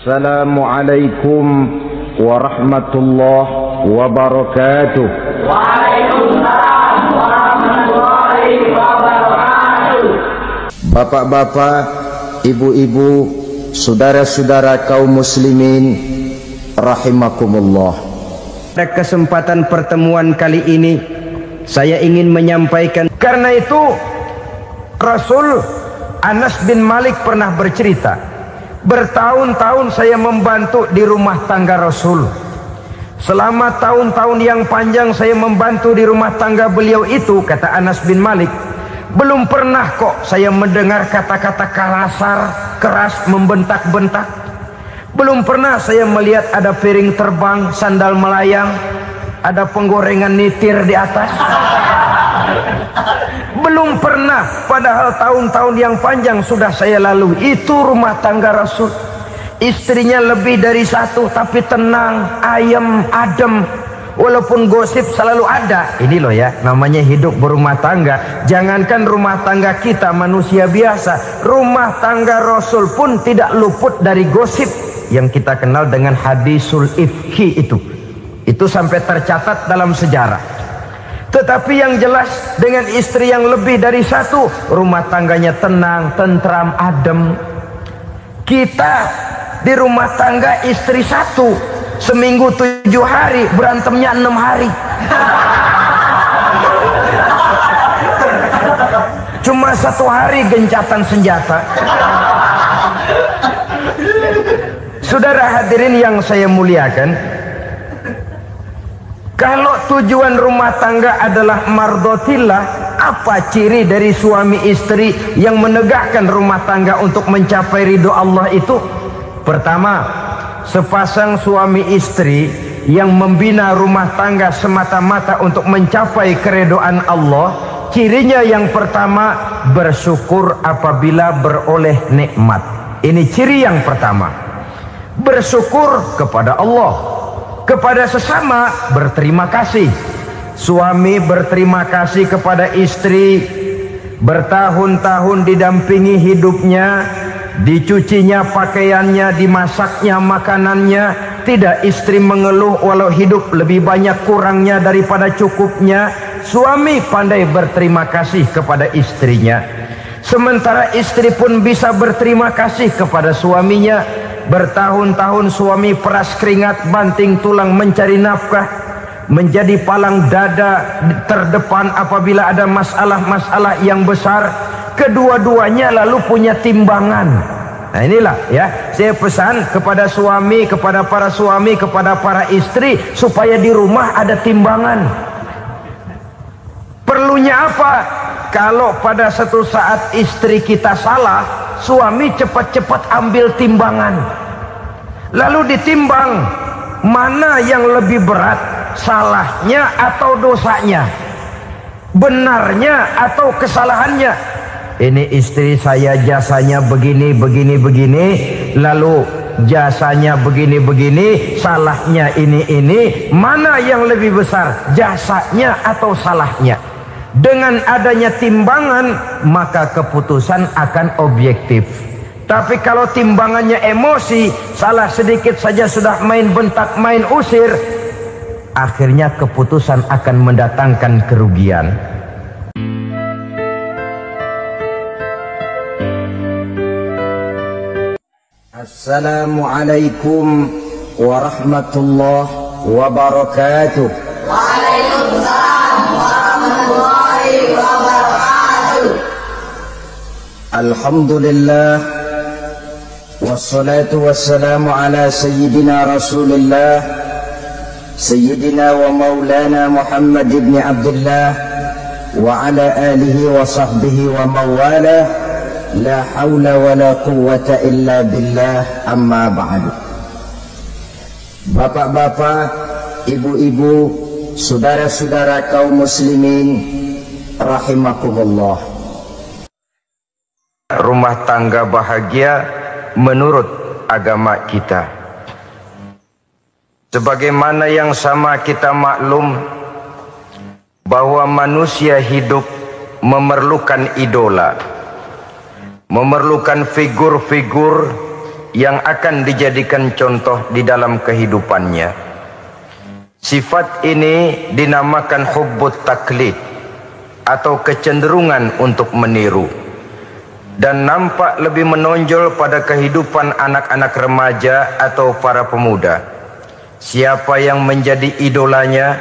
Assalamualaikum warahmatullahi wabarakatuh. Waalaikumsalam warahmatullahi wabarakatuh. Bapak-bapak, ibu-ibu, saudara-saudara kaum muslimin rahimakumullah. Pada kesempatan pertemuan kali ini saya ingin menyampaikan, karena itu Rasul Anas bin Malik pernah bercerita, bertahun-tahun saya membantu di rumah tangga Rasul. Selama tahun-tahun yang panjang saya membantu di rumah tangga beliau itu, kata Anas bin Malik, belum pernah kok saya mendengar kata-kata kasar, keras, membentak-bentak. Belum pernah saya melihat ada piring terbang, sandal melayang, ada penggorengan nitir di atas. Belum pernah, padahal tahun-tahun yang panjang sudah saya lalui. Itu rumah tangga Rasul. Istrinya lebih dari satu, tapi tenang, ayem, adem. Walaupun gosip selalu ada. Ini loh ya, namanya hidup berumah tangga. Jangankan rumah tangga kita manusia biasa, rumah tangga Rasul pun tidak luput dari gosip yang kita kenal dengan hadisul ifki itu. Itu sampai tercatat dalam sejarah. Tetapi yang jelas, dengan istri yang lebih dari satu, rumah tangganya tenang, tentram, adem. Kita di rumah tangga istri satu, seminggu 7 hari, berantemnya 6 hari. Cuma 1 hari gencatan senjata. Saudara hadirin yang saya muliakan, kalau tujuan rumah tangga adalah mardotillah, apa ciri dari suami istri yang menegakkan rumah tangga untuk mencapai ridho Allah itu? Pertama, sepasang suami istri yang membina rumah tangga semata-mata untuk mencapai keridhaan Allah, cirinya yang pertama, bersyukur apabila beroleh nikmat. Ini ciri yang pertama. Bersyukur kepada Allah, kepada sesama berterima kasih. Suami berterima kasih kepada istri, bertahun-tahun didampingi hidupnya, dicucinya pakaiannya, dimasaknya makanannya. Tidak istri mengeluh walau hidup lebih banyak kurangnya daripada cukupnya. Suami pandai berterima kasih kepada istrinya. Sementara istri pun bisa berterima kasih kepada suaminya. Bertahun-tahun suami peras keringat, banting tulang mencari nafkah, menjadi palang dada terdepan apabila ada masalah-masalah yang besar. Kedua-duanya lalu punya timbangan. Nah inilah ya, saya pesan kepada suami, kepada para suami, kepada para istri, supaya di rumah ada timbangan. Perlunya apa? Kalau pada satu saat istri kita salah, suami cepat-cepat ambil timbangan, lalu ditimbang mana yang lebih berat, salahnya atau dosanya, benarnya atau kesalahannya. Ini istri saya jasanya begini, begini, begini, lalu jasanya begini, begini, salahnya ini, mana yang lebih besar, jasanya atau salahnya? Dengan adanya timbangan, maka keputusan akan objektif. Tapi kalau timbangannya emosi, salah sedikit saja sudah main bentak, main usir, akhirnya keputusan akan mendatangkan kerugian. Assalamualaikum warahmatullahi wabarakatuh. Waalaikumsalam warahmatullahi wabarakatuh. Alhamdulillah, wassalatu wassalamu ala sayyidina Rasulillah, sayyidina wa maulana Muhammad ibn Abdullah, wa ala alihi wa sahbihi wa mawalah. La hawla wa la quwwata illa billah, amma ba'du. Bapak-bapak, ibu-ibu, saudara-saudara kaum muslimin rahimakumullah. Rumah tangga bahagia menurut agama kita. Sebagaimana yang sama kita maklum bahwa manusia hidup memerlukan idola, memerlukan figur-figur yang akan dijadikan contoh di dalam kehidupannya. Sifat ini dinamakan hubbut taklid atau kecenderungan untuk meniru, dan nampak lebih menonjol pada kehidupan anak-anak remaja atau para pemuda. Siapa yang menjadi idolanya,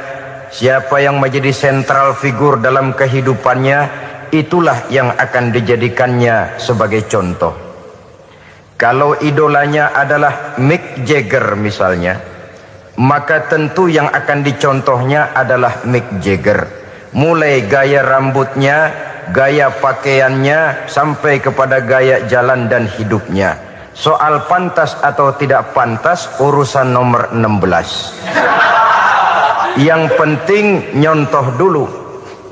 siapa yang menjadi sentral figur dalam kehidupannya, itulah yang akan dijadikannya sebagai contoh. Kalau idolanya adalah Mick Jagger misalnya, maka tentu yang akan dicontohnya adalah Mick Jagger. Mulai gaya rambutnya, gaya pakaiannya, sampai kepada gaya jalan dan hidupnya. Soal pantas atau tidak pantas urusan nomor 16. Yang penting nyontoh dulu.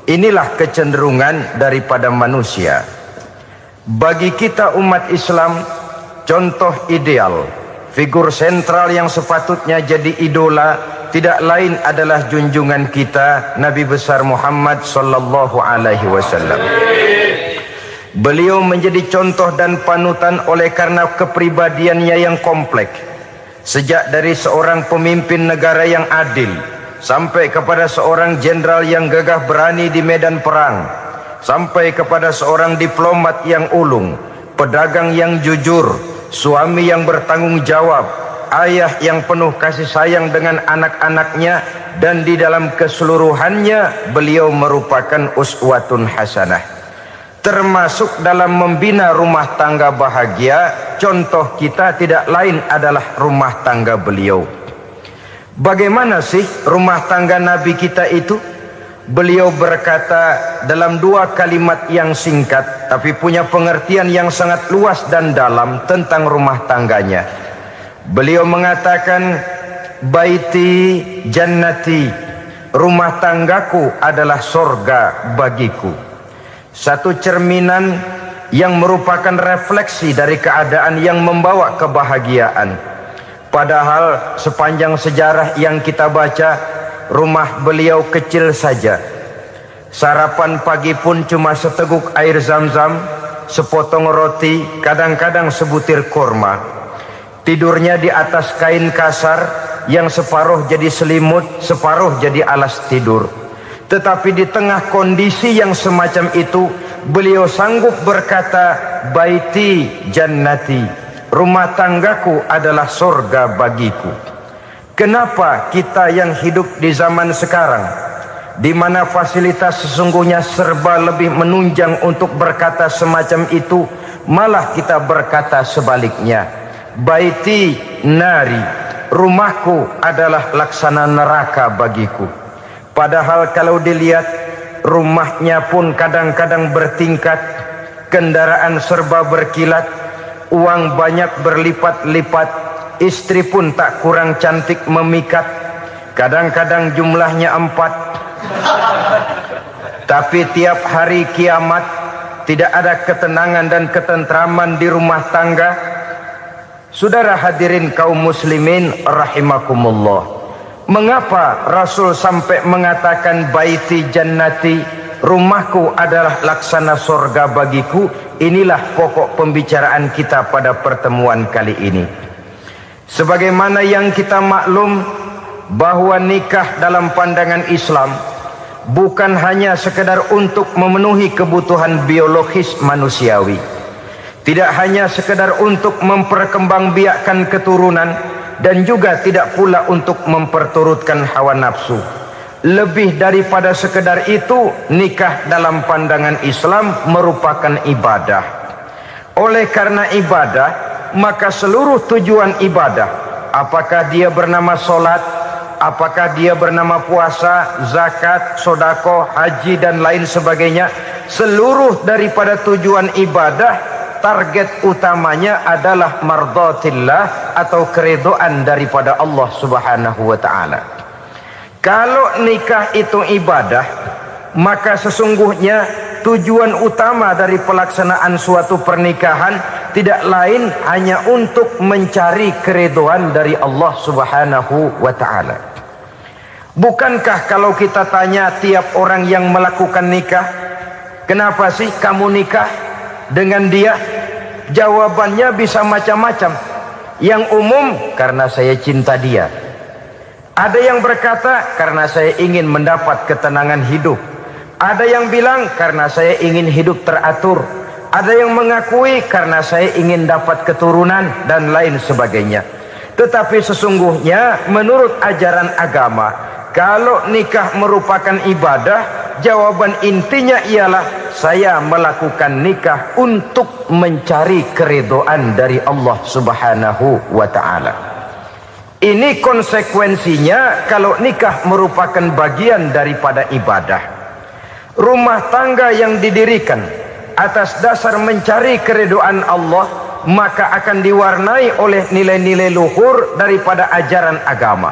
Inilah kecenderungan daripada manusia. Bagi kita umat Islam, contoh ideal, figur sentral yang sepatutnya jadi idola tidak lain adalah junjungan kita Nabi besar Muhammad sallallahu alaihi wasallam. Beliau menjadi contoh dan panutan oleh karena kepribadiannya yang kompleks. Sejak dari seorang pemimpin negara yang adil, sampai kepada seorang jenderal yang gagah berani di medan perang, sampai kepada seorang diplomat yang ulung, pedagang yang jujur, suami yang bertanggung jawab, ayah yang penuh kasih sayang dengan anak-anaknya, dan di dalam keseluruhannya beliau merupakan uswatun hasanah. Termasuk dalam membina rumah tangga bahagia, contoh kita tidak lain adalah rumah tangga beliau. Bagaimana sih rumah tangga Nabi kita itu? Beliau berkata dalam dua kalimat yang singkat, tapi punya pengertian yang sangat luas dan dalam tentang rumah tangganya. Beliau mengatakan, baiti jannati, rumah tanggaku adalah sorga bagiku. Satu cerminan yang merupakan refleksi dari keadaan yang membawa kebahagiaan. Padahal sepanjang sejarah yang kita baca, rumah beliau kecil saja. Sarapan pagi pun cuma seteguk air zam-zam, sepotong roti, kadang-kadang sebutir kurma. Tidurnya di atas kain kasar yang separuh jadi selimut, separuh jadi alas tidur. Tetapi di tengah kondisi yang semacam itu, beliau sanggup berkata, baiti jannati, rumah tanggaku adalah surga bagiku. Kenapa kita yang hidup di zaman sekarang, di mana fasilitas sesungguhnya serba lebih menunjang untuk berkata semacam itu, malah kita berkata sebaliknya, baiti nari, rumahku adalah laksana neraka bagiku. Padahal kalau dilihat, rumahnya pun kadang-kadang bertingkat, kendaraan serba berkilat, uang banyak berlipat-lipat, istri pun tak kurang cantik memikat, kadang-kadang jumlahnya 4. Tapi tiap hari kiamat tidak ada ketenangan dan ketentraman di rumah tangga. Saudara hadirin kaum muslimin rahimakumullah, mengapa Rasul sampai mengatakan baiti jannati, rumahku adalah laksana surga bagiku? Inilah pokok pembicaraan kita pada pertemuan kali ini. Sebagaimana yang kita maklum bahwa nikah dalam pandangan Islam bukan hanya sekedar untuk memenuhi kebutuhan biologis manusiawi, tidak hanya sekedar untuk memperkembangbiakkan keturunan, dan juga tidak pula untuk memperturutkan hawa nafsu. Lebih daripada sekedar itu, nikah dalam pandangan Islam merupakan ibadah. Oleh karena ibadah, maka seluruh tujuan ibadah, apakah dia bernama solat, apakah dia bernama puasa, zakat, sodako, haji dan lain sebagainya, seluruh daripada tujuan ibadah, target utamanya adalah mardhatillah atau keridhaan daripada Allah Subhanahu wa taala. Kalau nikah itu ibadah, maka sesungguhnya tujuan utama dari pelaksanaan suatu pernikahan tidak lain hanya untuk mencari keridhaan dari Allah Subhanahu wa taala. Bukankah kalau kita tanya tiap orang yang melakukan nikah, kenapa sih kamu nikah dengan dia? Jawabannya bisa macam-macam. Yang umum karena saya cinta dia. Ada yang berkata karena saya ingin mendapat ketenangan hidup. Ada yang bilang karena saya ingin hidup teratur. Ada yang mengakui karena saya ingin dapat keturunan dan lain sebagainya. Tetapi sesungguhnya menurut ajaran agama, kalau nikah merupakan ibadah, jawaban intinya ialah saya melakukan nikah untuk mencari keridhaan dari Allah Subhanahu wa ta'ala. Ini konsekuensinya kalau nikah merupakan bagian daripada ibadah. Rumah tangga yang didirikan atas dasar mencari keridhaan Allah, maka akan diwarnai oleh nilai-nilai luhur daripada ajaran agama.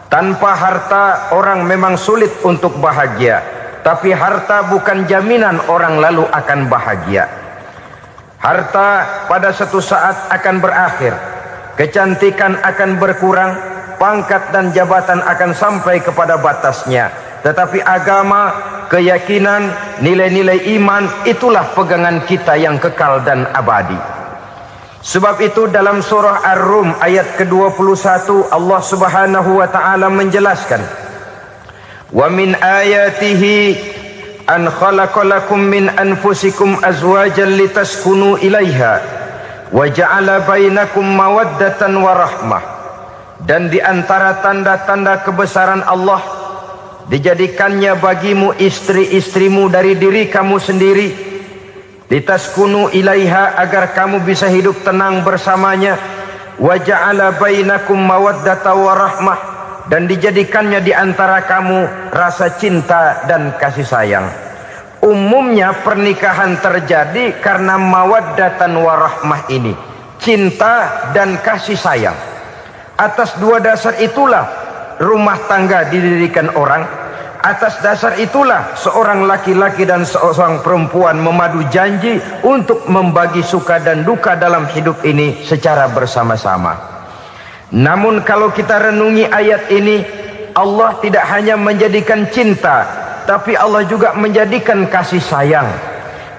Tanpa harta orang memang sulit untuk bahagia, tapi harta bukan jaminan orang lalu akan bahagia. Harta pada suatu saat akan berakhir, kecantikan akan berkurang, pangkat dan jabatan akan sampai kepada batasnya. Tetapi agama, keyakinan, nilai-nilai iman, itulah pegangan kita yang kekal dan abadi. Sebab itu dalam surah Ar-Rum ayat ke-21 Allah Subhanahu wa ta'ala menjelaskan, wa min ayatihi an khalaqalakum min anfusikum azwajan litaskunu ilaiha wa ja'ala bainakum mawaddatan wa rahmah. Dan di antara tanda-tanda kebesaran Allah, dijadikannya bagimu istri-istrimu dari diri kamu sendiri, litaskunu ilaiha, agar kamu bisa hidup tenang bersamanya, wa ja'ala bainakum mawaddatan wa rahmah, dan dijadikannya di antara kamu rasa cinta dan kasih sayang. Umumnya pernikahan terjadi karena mawaddatan warahmah ini, cinta dan kasih sayang. Atas dua dasar itulah rumah tangga didirikan orang. Atas dasar itulah seorang laki-laki dan seorang perempuan memadu janji untuk membagi suka dan duka dalam hidup ini secara bersama-sama. Namun kalau kita renungi ayat ini, Allah tidak hanya menjadikan cinta, tapi Allah juga menjadikan kasih sayang.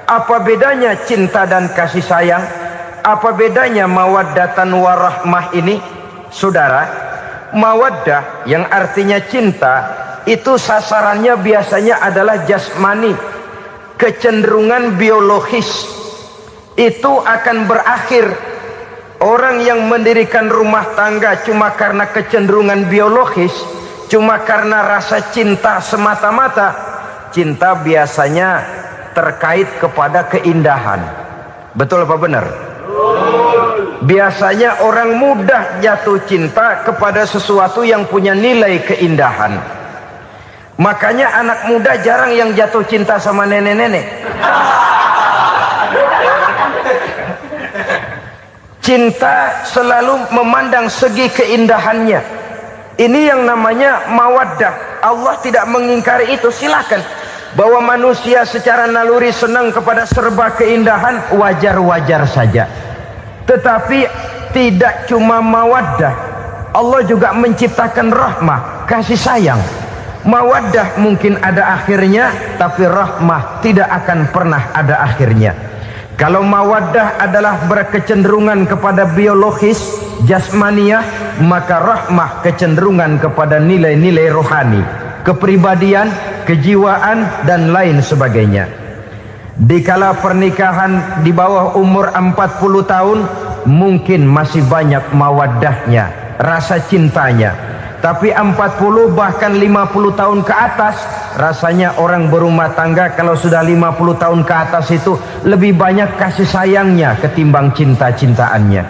Apa bedanya cinta dan kasih sayang? Apa bedanya mawaddatan warahmah ini? Saudara, mawaddah yang artinya cinta, itu sasarannya biasanya adalah jasmani, kecenderungan biologis. Itu akan berakhir. Orang yang mendirikan rumah tangga cuma karena kecenderungan biologis, cuma karena rasa cinta semata-mata, cinta biasanya terkait kepada keindahan. Betul apa benar? Biasanya orang mudah jatuh cinta kepada sesuatu yang punya nilai keindahan. Makanya anak muda jarang yang jatuh cinta sama nenek-nenek. Cinta selalu memandang segi keindahannya. Ini yang namanya mawaddah. Allah tidak mengingkari itu, silakan. Bahwa manusia secara naluri senang kepada serba keindahan, wajar-wajar saja. Tetapi tidak cuma mawaddah, Allah juga menciptakan rahmah, kasih sayang. Mawaddah mungkin ada akhirnya, tapi rahmah tidak akan pernah ada akhirnya. Kalau mawaddah adalah berkecenderungan kepada biologis, jasmaniah, maka rahmah kecenderungan kepada nilai-nilai rohani, kepribadian, kejiwaan, dan lain sebagainya. Dikala pernikahan di bawah umur 40 tahun, mungkin masih banyak mawaddahnya, rasa cintanya. Tapi 40 bahkan 50 tahun ke atas, rasanya orang berumah tangga kalau sudah 50 tahun ke atas itu lebih banyak kasih sayangnya ketimbang cinta-cintaannya.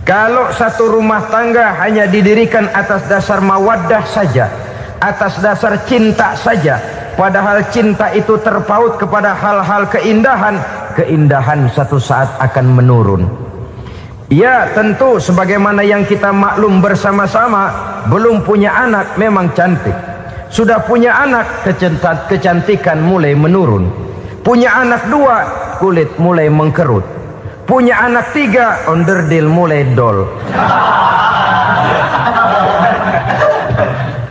Kalau satu rumah tangga hanya didirikan atas dasar mawaddah saja, atas dasar cinta saja, padahal cinta itu terpaut kepada hal-hal keindahan, keindahan satu saat akan menurun. Ya tentu sebagaimana yang kita maklum bersama-sama, belum punya anak memang cantik. Sudah punya anak, kecantikan mulai menurun. Punya anak 2, kulit mulai mengkerut. Punya anak 3, onderdil mulai dol.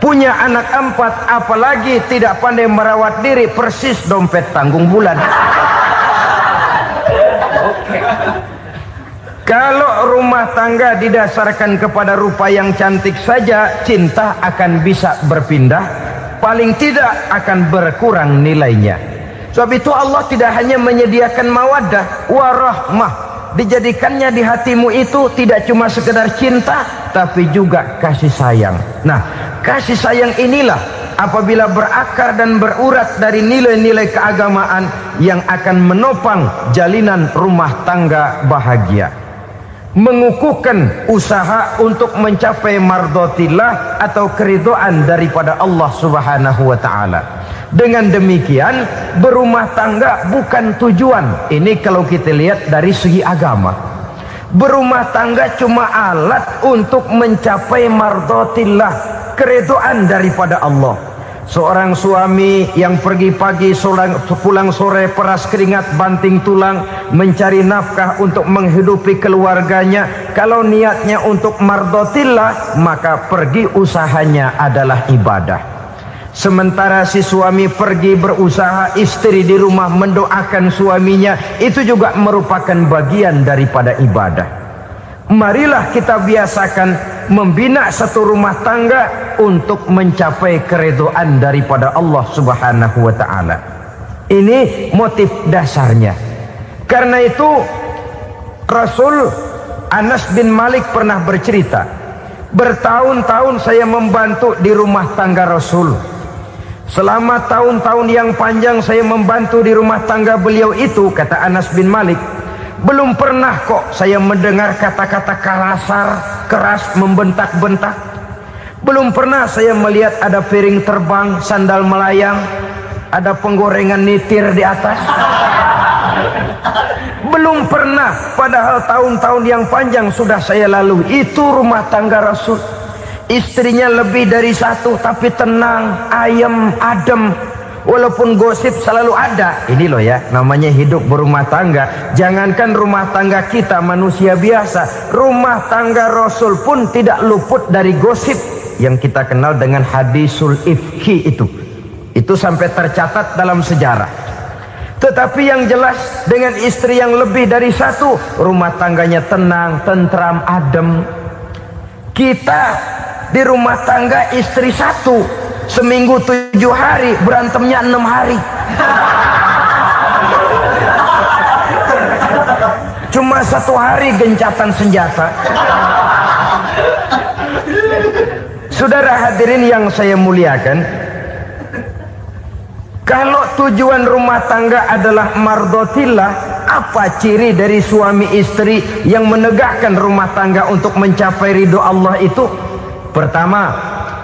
Punya anak 4, apalagi tidak pandai merawat diri, persis dompet tanggung bulan. Kalau rumah tangga didasarkan kepada rupa yang cantik saja, cinta akan bisa berpindah, paling tidak akan berkurang nilainya. Sebab itu Allah tidak hanya menyediakan mawaddah warahmah, dijadikannya di hatimu itu tidak cuma sekedar cinta, tapi juga kasih sayang. Nah, kasih sayang inilah apabila berakar dan berurat dari nilai-nilai keagamaan yang akan menopang jalinan rumah tangga bahagia, mengukuhkan usaha untuk mencapai mardhatillah atau keridhaan daripada Allah Subhanahu wa taala. Dengan demikian, berumah tangga bukan tujuan. Ini kalau kita lihat dari segi agama. Berumah tangga cuma alat untuk mencapai mardhatillah, keridhaan daripada Allah. Seorang suami yang pergi pagi pulang sore peras keringat banting tulang mencari nafkah untuk menghidupi keluarganya, kalau niatnya untuk mardhatillah maka pergi usahanya adalah ibadah. Sementara si suami pergi berusaha, istri di rumah mendoakan suaminya, itu juga merupakan bagian daripada ibadah. Marilah kita biasakan membina satu rumah tangga untuk mencapai keridhaan daripada Allah Subhanahu wa taala. Ini motif dasarnya. Karena itu Rasul Anas bin Malik pernah bercerita, bertahun-tahun saya membantu di rumah tangga Rasul. Selama tahun-tahun yang panjang saya membantu di rumah tangga beliau itu, kata Anas bin Malik, belum pernah kok saya mendengar kata-kata kasar, keras, membentak-bentak. Belum pernah saya melihat ada piring terbang, sandal melayang, ada penggorengan nitir di atas. Belum pernah, padahal tahun-tahun yang panjang sudah saya lalui. Itu rumah tangga Rasul. Istrinya lebih dari satu, tapi tenang, ayem, adem. Walaupun gosip selalu ada. Ini loh ya, namanya hidup berumah tangga. Jangankan rumah tangga kita manusia biasa, rumah tangga Rasul pun tidak luput dari gosip yang kita kenal dengan hadisul ifki itu. Itu sampai tercatat dalam sejarah. Tetapi yang jelas, dengan istri yang lebih dari satu, rumah tangganya tenang, tentram, adem. Kita di rumah tangga istri satu, seminggu 7 hari, berantemnya 6 hari. Cuma 1 hari gencatan senjata. Saudara hadirin yang saya muliakan, kalau tujuan rumah tangga adalah mardhatillah, apa ciri dari suami istri yang menegakkan rumah tangga untuk mencapai ridho Allah itu? Pertama,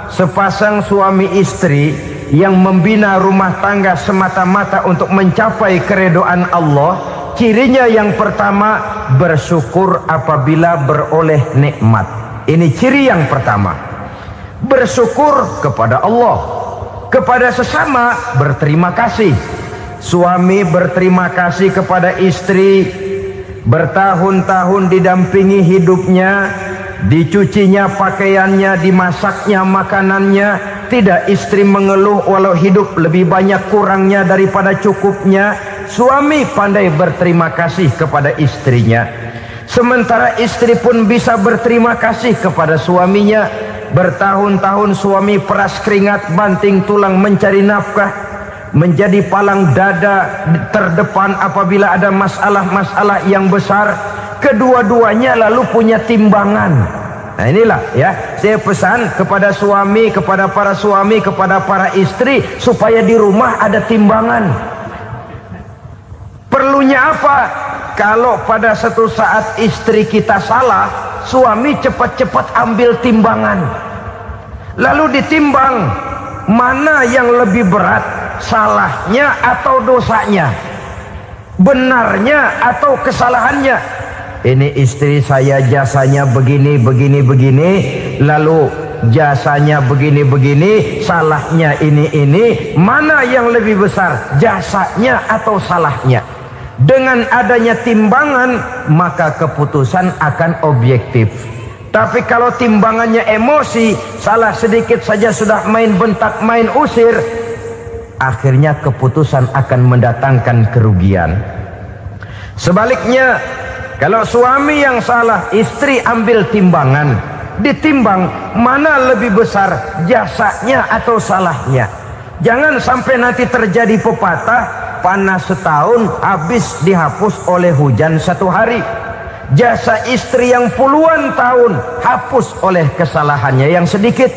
sepasang suami istri yang membina rumah tangga semata-mata untuk mencapai keridhaan Allah, cirinya yang pertama, bersyukur apabila beroleh nikmat. Ini ciri yang pertama. Bersyukur kepada Allah, kepada sesama berterima kasih. Suami berterima kasih kepada istri, bertahun-tahun didampingi hidupnya, dicucinya pakaiannya, dimasaknya makanannya. Tidak istri mengeluh walau hidup lebih banyak kurangnya daripada cukupnya. Suami pandai berterima kasih kepada istrinya. Sementara istri pun bisa berterima kasih kepada suaminya. Bertahun-tahun suami peras keringat, banting tulang mencari nafkah, menjadi palang dada terdepan apabila ada masalah-masalah yang besar. Kedua-duanya lalu punya timbangan. Nah inilah ya, saya pesan kepada suami, kepada para suami, kepada para istri, supaya di rumah ada timbangan. Perlunya apa? Kalau pada satu saat istri kita salah, suami cepat-cepat ambil timbangan, lalu ditimbang mana yang lebih berat, salahnya atau dosanya, benarnya atau kesalahannya. Ini istri saya jasanya begini, begini, begini, lalu jasanya begini, begini, salahnya ini. Mana yang lebih besar, jasanya atau salahnya? Dengan adanya timbangan, maka keputusan akan objektif. Tapi kalau timbangannya emosi, salah sedikit saja sudah main bentak, main usir, akhirnya keputusan akan mendatangkan kerugian. Sebaliknya, Kalau suami yang salah, istri ambil timbangan, ditimbang mana lebih besar jasanya atau salahnya. Jangan sampai nanti terjadi pepatah, panas setahun habis dihapus oleh hujan satu hari. Jasa istri yang puluhan tahun hapus oleh kesalahannya yang sedikit,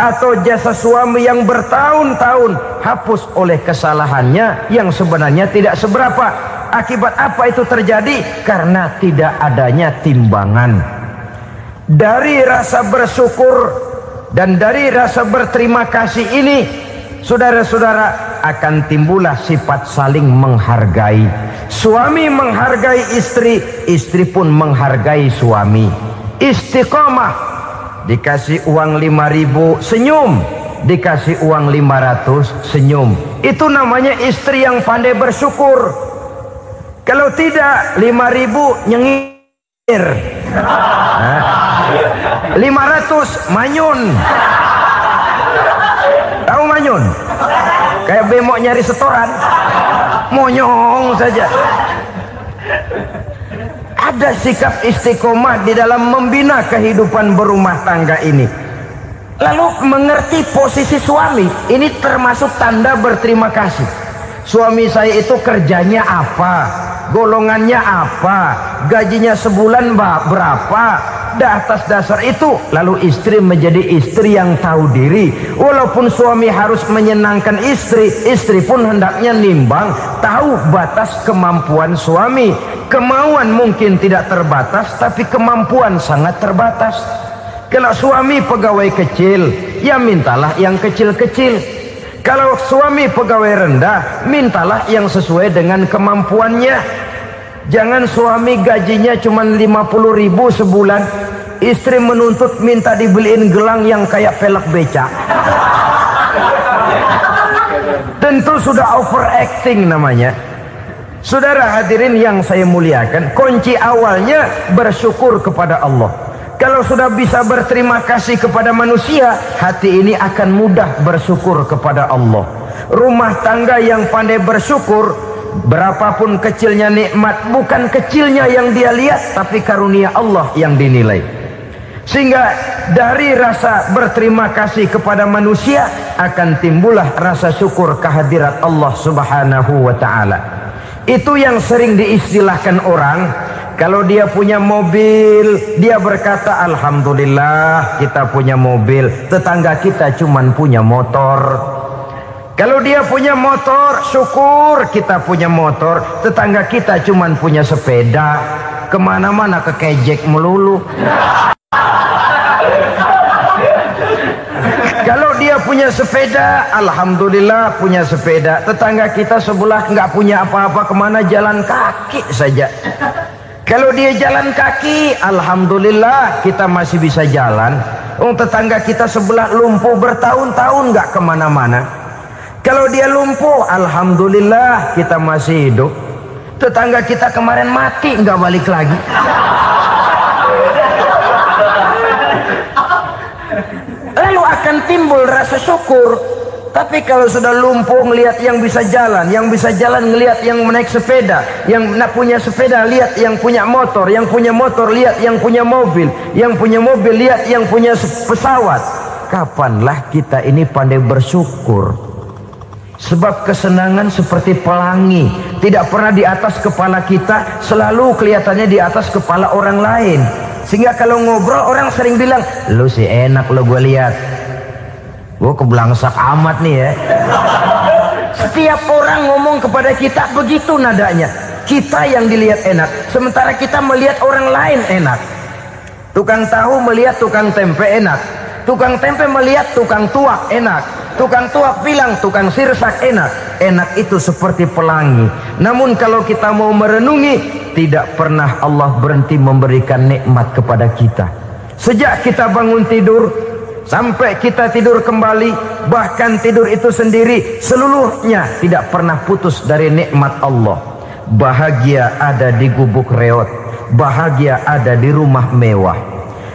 atau jasa suami yang bertahun-tahun hapus oleh kesalahannya yang sebenarnya tidak seberapa. Akibat apa itu terjadi? Karena tidak adanya timbangan. Dari rasa bersyukur dan dari rasa berterima kasih ini, saudara-saudara, akan timbullah sifat saling menghargai. Suami menghargai istri, istri pun menghargai suami. Istiqomah, dikasih uang 5.000 senyum, dikasih uang 500 senyum. Itu namanya istri yang pandai bersyukur. Kalau tidak, 5.000 nyengir, 500 manyun. Tahu manyun? Kayak bemok nyari setoran, monyong saja. Ada sikap istiqomah di dalam membina kehidupan berumah tangga ini. Lalu mengerti posisi suami, ini termasuk tanda berterima kasih. Suami saya itu kerjanya apa, golongannya apa, gajinya sebulan berapa. Atas dasar itu, lalu istri menjadi istri yang tahu diri. Walaupun suami harus menyenangkan istri, istri pun hendaknya nimbang, tahu batas kemampuan suami. Kemauan mungkin tidak terbatas, tapi kemampuan sangat terbatas. Kalau suami pegawai kecil, ya mintalah yang kecil-kecil. Kalau suami pegawai rendah, mintalah yang sesuai dengan kemampuannya. Jangan suami gajinya cuma 50.000 sebulan, istri menuntut minta dibeliin gelang yang kayak pelek beca. Tentu sudah overacting namanya. Saudara hadirin yang saya muliakan, kunci awalnya bersyukur kepada Allah. Kalau sudah bisa berterima kasih kepada manusia, hati ini akan mudah bersyukur kepada Allah. Rumah tangga yang pandai bersyukur, berapapun kecilnya nikmat, bukan kecilnya yang dia lihat, tapi karunia Allah yang dinilai. Sehingga dari rasa berterima kasih kepada manusia akan timbullah rasa syukur kehadirat Allah Subhanahu wa ta'ala. Itu yang sering diistilahkan orang, kalau dia punya mobil, dia berkata alhamdulillah kita punya mobil, tetangga kita cuman punya motor. Kalau dia punya motor, syukur kita punya motor, tetangga kita cuman punya sepeda, kemana-mana kekejek melulu. Kalau dia punya sepeda, alhamdulillah punya sepeda, tetangga kita sebelah nggak punya apa-apa, kemana jalan kaki saja. Kalau dia jalan kaki, alhamdulillah kita masih bisa jalan. Tetangga kita sebelah lumpuh bertahun-tahun nggak kemana-mana. Kalau dia lumpuh, alhamdulillah kita masih hidup. Tetangga kita kemarin mati nggak balik lagi. Lalu akan timbul rasa syukur. Tapi kalau sudah lumpuh ngelihat yang bisa jalan ngelihat yang naik sepeda, yang punya sepeda lihat yang punya motor lihat yang punya mobil lihat yang punya pesawat. Kapanlah kita ini pandai bersyukur? Sebab kesenangan seperti pelangi, tidak pernah di atas kepala kita, selalu kelihatannya di atas kepala orang lain. Sehingga kalau ngobrol orang sering bilang, lu sih enak lo gue lihat. Gue keblangsak amat nih ya. Setiap orang ngomong kepada kita begitu nadanya. Kita yang dilihat enak, sementara kita melihat orang lain enak. Tukang tahu melihat tukang tempe enak, tukang tempe melihat tukang tuak enak, tukang tuak bilang tukang sirsak enak. Enak itu seperti pelangi. Namun kalau kita mau merenungi, tidak pernah Allah berhenti memberikan nikmat kepada kita. Sejak kita bangun tidur sampai kita tidur kembali, bahkan tidur itu sendiri, seluruhnya tidak pernah putus dari nikmat Allah. Bahagia ada di gubuk reot, bahagia ada di rumah mewah,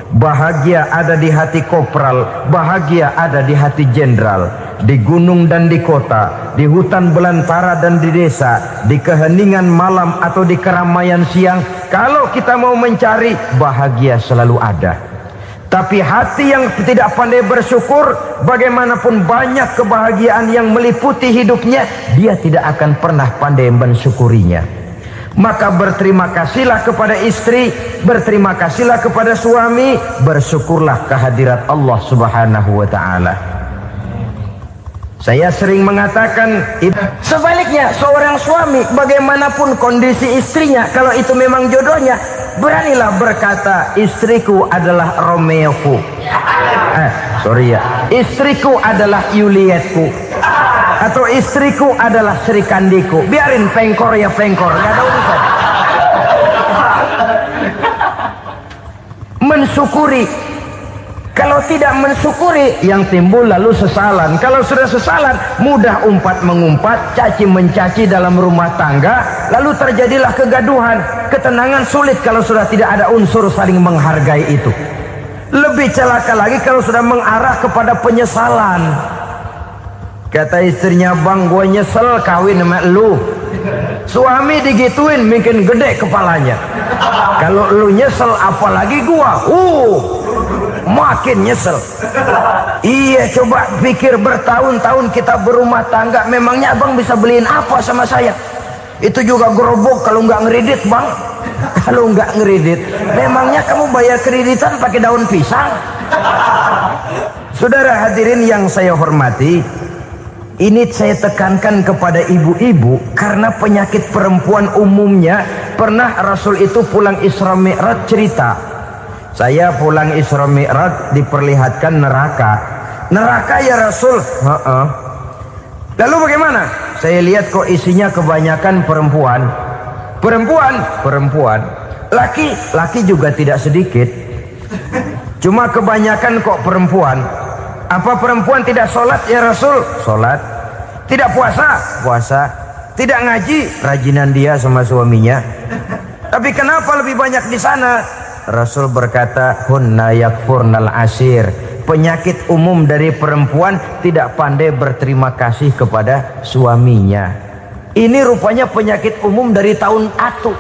Bahagia ada di hati kopral, bahagia ada di hati jenderal. Di gunung dan di kota, di hutan belantara dan di desa, di keheningan malam atau di keramaian siang, kalau kita mau mencari, bahagia selalu ada. Tapi hati yang tidak pandai bersyukur, bagaimanapun banyak kebahagiaan yang meliputi hidupnya, dia tidak akan pernah pandai mensyukurinya. Maka berterima kasihlah kepada istri, berterima kasihlah kepada suami, bersyukurlah kehadirat Allah Subhanahu wa ta'ala. Saya sering mengatakan, sebaliknya seorang suami bagaimanapun kondisi istrinya, kalau itu memang jodohnya, beranilah berkata, istriku adalah Romeoku, istriku adalah Julietku, atau istriku adalah Sri Kandiku. Biarin pengkor ya pengkor, gak ada urusan. Mensyukuri. Kalau tidak mensyukuri, yang timbul lalu sesalan. Kalau sudah sesalan, mudah umpat mengumpat, caci mencaci dalam rumah tangga, lalu terjadilah kegaduhan. Ketenangan sulit kalau sudah tidak ada unsur saling menghargai itu. Lebih celaka lagi kalau sudah mengarah kepada penyesalan. Kata istrinya, bang, gue nyesel kawin sama lu. Suami digituin mungkin gede kepalanya. Kalau lu nyesel apalagi gua, makin nyesel. Iya, coba pikir bertahun-tahun kita berumah tangga, memangnya abang bisa beliin apa sama saya? Itu juga gerobok kalau nggak ngeridit, bang. Kalau nggak ngeridit, memangnya kamu bayar kreditan pakai daun pisang? Saudara hadirin yang saya hormati, ini saya tekankan kepada ibu-ibu karena penyakit perempuan umumnya. Pernah Rasul itu pulang Isra Mi'raj cerita, saya pulang Isra Mi'raj diperlihatkan neraka. Neraka ya Rasul? Lalu bagaimana? Saya lihat kok isinya kebanyakan perempuan. Perempuan. Laki juga tidak sedikit. Cuma kebanyakan kok perempuan. Apa perempuan tidak sholat ya Rasul? Sholat. Tidak puasa? Puasa. Tidak ngaji? Rajinan dia sama suaminya. Tapi kenapa lebih banyak di sana? Rasul berkata, hunna yakfurnal ashir. Penyakit umum dari perempuan tidak pandai berterima kasih kepada suaminya. Ini rupanya penyakit umum dari tahun atu.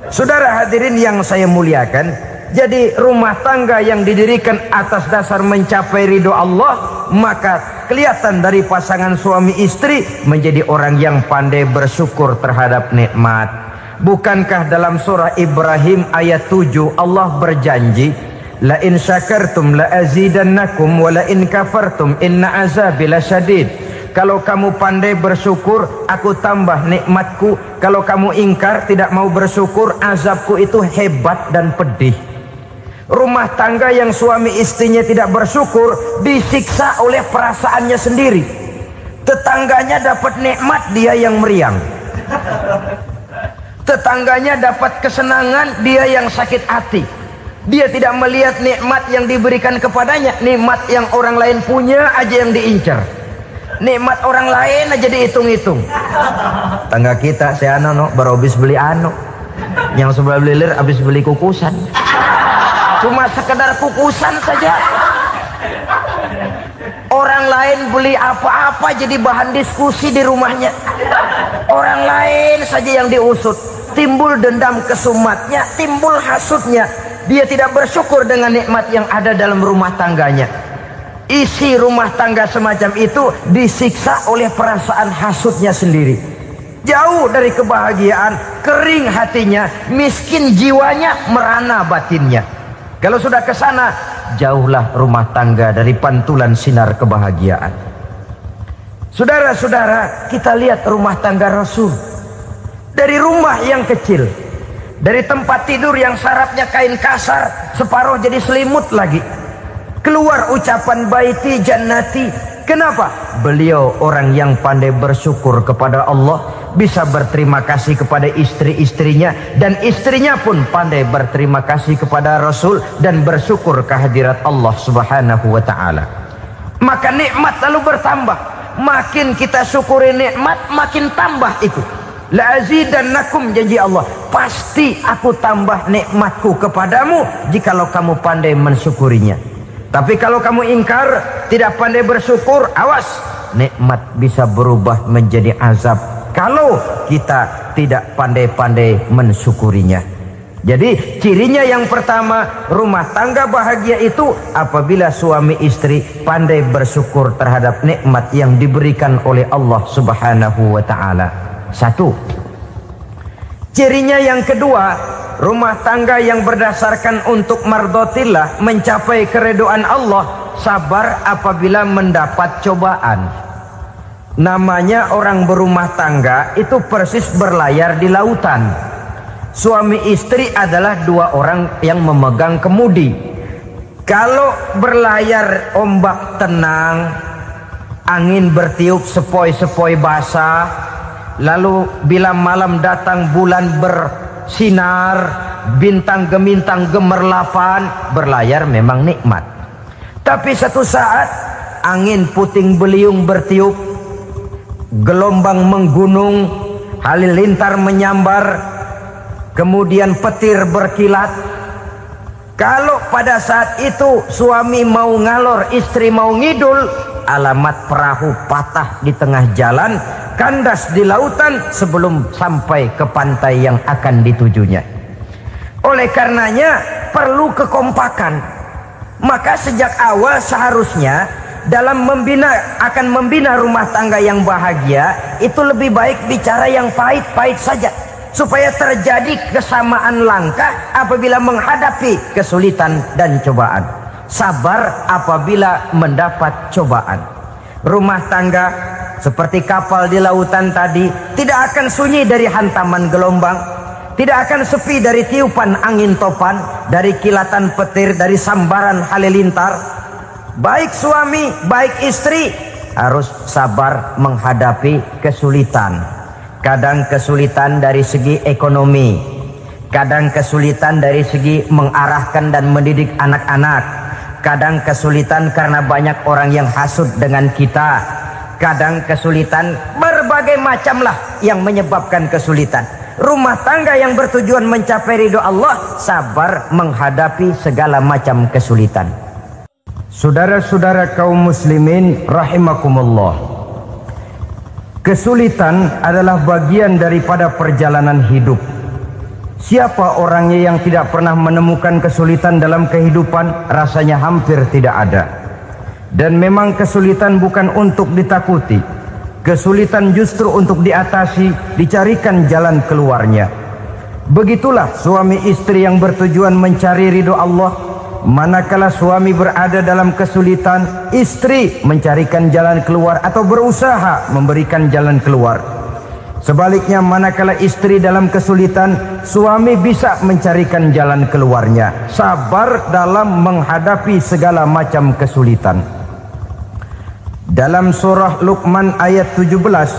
Saudara hadirin yang saya muliakan, jadi rumah tangga yang didirikan atas dasar mencapai ridho Allah, maka kelihatan dari pasangan suami istri menjadi orang yang pandai bersyukur terhadap nikmat. Bukankah dalam surah Ibrahim ayat 7 Allah berjanji, la in syakartum la azidannakum wa la in kafartum inna azabi lasyadid. Kalau kamu pandai bersyukur, aku tambah nikmatku. Kalau kamu ingkar, tidak mau bersyukur, azabku itu hebat dan pedih. Rumah tangga yang suami istrinya tidak bersyukur disiksa oleh perasaannya sendiri. Tetangganya dapat nikmat, dia yang meriang. Tetangganya dapat kesenangan, dia yang sakit hati. Dia tidak melihat nikmat yang diberikan kepadanya. Nikmat yang orang lain punya aja yang diincar. Nikmat orang lain aja dihitung-hitung. Tangga kita, si Ano baru habis beli yang sebelah belilir habis beli kukusan. Cuma sekedar kukusan saja. Orang lain beli apa-apa jadi bahan diskusi di rumahnya. Orang lain saja yang diusut. Timbul dendam kesumatnya, timbul hasutnya. Dia tidak bersyukur dengan nikmat yang ada dalam rumah tangganya. Isi rumah tangga semacam itu disiksa oleh perasaan hasutnya sendiri. Jauh dari kebahagiaan, kering hatinya, miskin jiwanya, merana batinnya. Kalau sudah ke sana, jauhlah rumah tangga dari pantulan sinar kebahagiaan. Saudara-saudara, kita lihat rumah tangga Rasul. Dari rumah yang kecil, dari tempat tidur yang sarapnya kain kasar, separuh jadi selimut lagi, keluar ucapan baiti jannati. Kenapa? Beliau orang yang pandai bersyukur kepada Allah, bisa berterima kasih kepada istri-istrinya, dan istrinya pun pandai berterima kasih kepada Rasul dan bersyukur kehadirat Allah Subhanahu wa ta'ala. Maka nikmat lalu bertambah. Makin kita syukuri nikmat, makin tambah itu. la'azidannakum, janji Allah, pasti aku tambah nikmatku kepadamu jikalau kamu pandai mensyukurinya. Tapi kalau kamu ingkar, tidak pandai bersyukur, awas, nikmat bisa berubah menjadi azab kalau kita tidak pandai-pandai mensyukurinya. Jadi cirinya yang pertama, rumah tangga bahagia itu apabila suami istri pandai bersyukur terhadap nikmat yang diberikan oleh Allah Subhanahu wa ta'ala. Satu. Cirinya yang kedua, rumah tangga yang berdasarkan untuk mardotillah, mencapai keridhaan Allah, sabar apabila mendapat cobaan. Namanya orang berumah tangga itu persis berlayar di lautan. Suami istri adalah dua orang yang memegang kemudi. Kalau berlayar ombak tenang, angin bertiup sepoi-sepoi basah, lalu bila malam datang bulan bersinar, bintang gemintang gemerlapan, berlayar memang nikmat. Tapi satu saat angin puting beliung bertiup, gelombang menggunung, halilintar menyambar, kemudian petir berkilat. Kalau pada saat itu suami mau ngalor, istri mau ngidul, alamat perahu patah di tengah jalan, kandas di lautan sebelum sampai ke pantai yang akan ditujunya. Oleh karenanya perlu kekompakan. Maka sejak awal seharusnya dalam membina rumah tangga yang bahagia itu lebih baik bicara yang pahit-pahit saja, supaya terjadi kesamaan langkah apabila menghadapi kesulitan dan cobaan. Sabar apabila mendapat cobaan. Rumah tangga seperti kapal di lautan tadi tidak akan sunyi dari hantaman gelombang, tidak akan sepi dari tiupan angin topan, dari kilatan petir, dari sambaran halilintar. Baik suami, baik istri harus sabar menghadapi kesulitan. Kadang kesulitan dari segi ekonomi, kadang kesulitan dari segi mengarahkan dan mendidik anak-anak, kadang kesulitan karena banyak orang yang hasut dengan kita, kadang kesulitan berbagai macamlah yang menyebabkan kesulitan. Rumah tangga yang bertujuan mencapai ridho Allah sabar menghadapi segala macam kesulitan. Saudara-saudara kaum muslimin rahimakumullah, kesulitan adalah bagian daripada perjalanan hidup. Siapa orangnya yang tidak pernah menemukan kesulitan dalam kehidupan? Rasanya hampir tidak ada. Dan memang kesulitan bukan untuk ditakuti. Kesulitan justru untuk diatasi, dicarikan jalan keluarnya. Begitulah suami istri yang bertujuan mencari ridho Allah. Manakala suami berada dalam kesulitan, istri mencarikan jalan keluar atau berusaha memberikan jalan keluar. Sebaliknya, manakala istri dalam kesulitan, suami bisa mencarikan jalan keluarnya. Sabar dalam menghadapi segala macam kesulitan. Dalam surah Luqman ayat 17,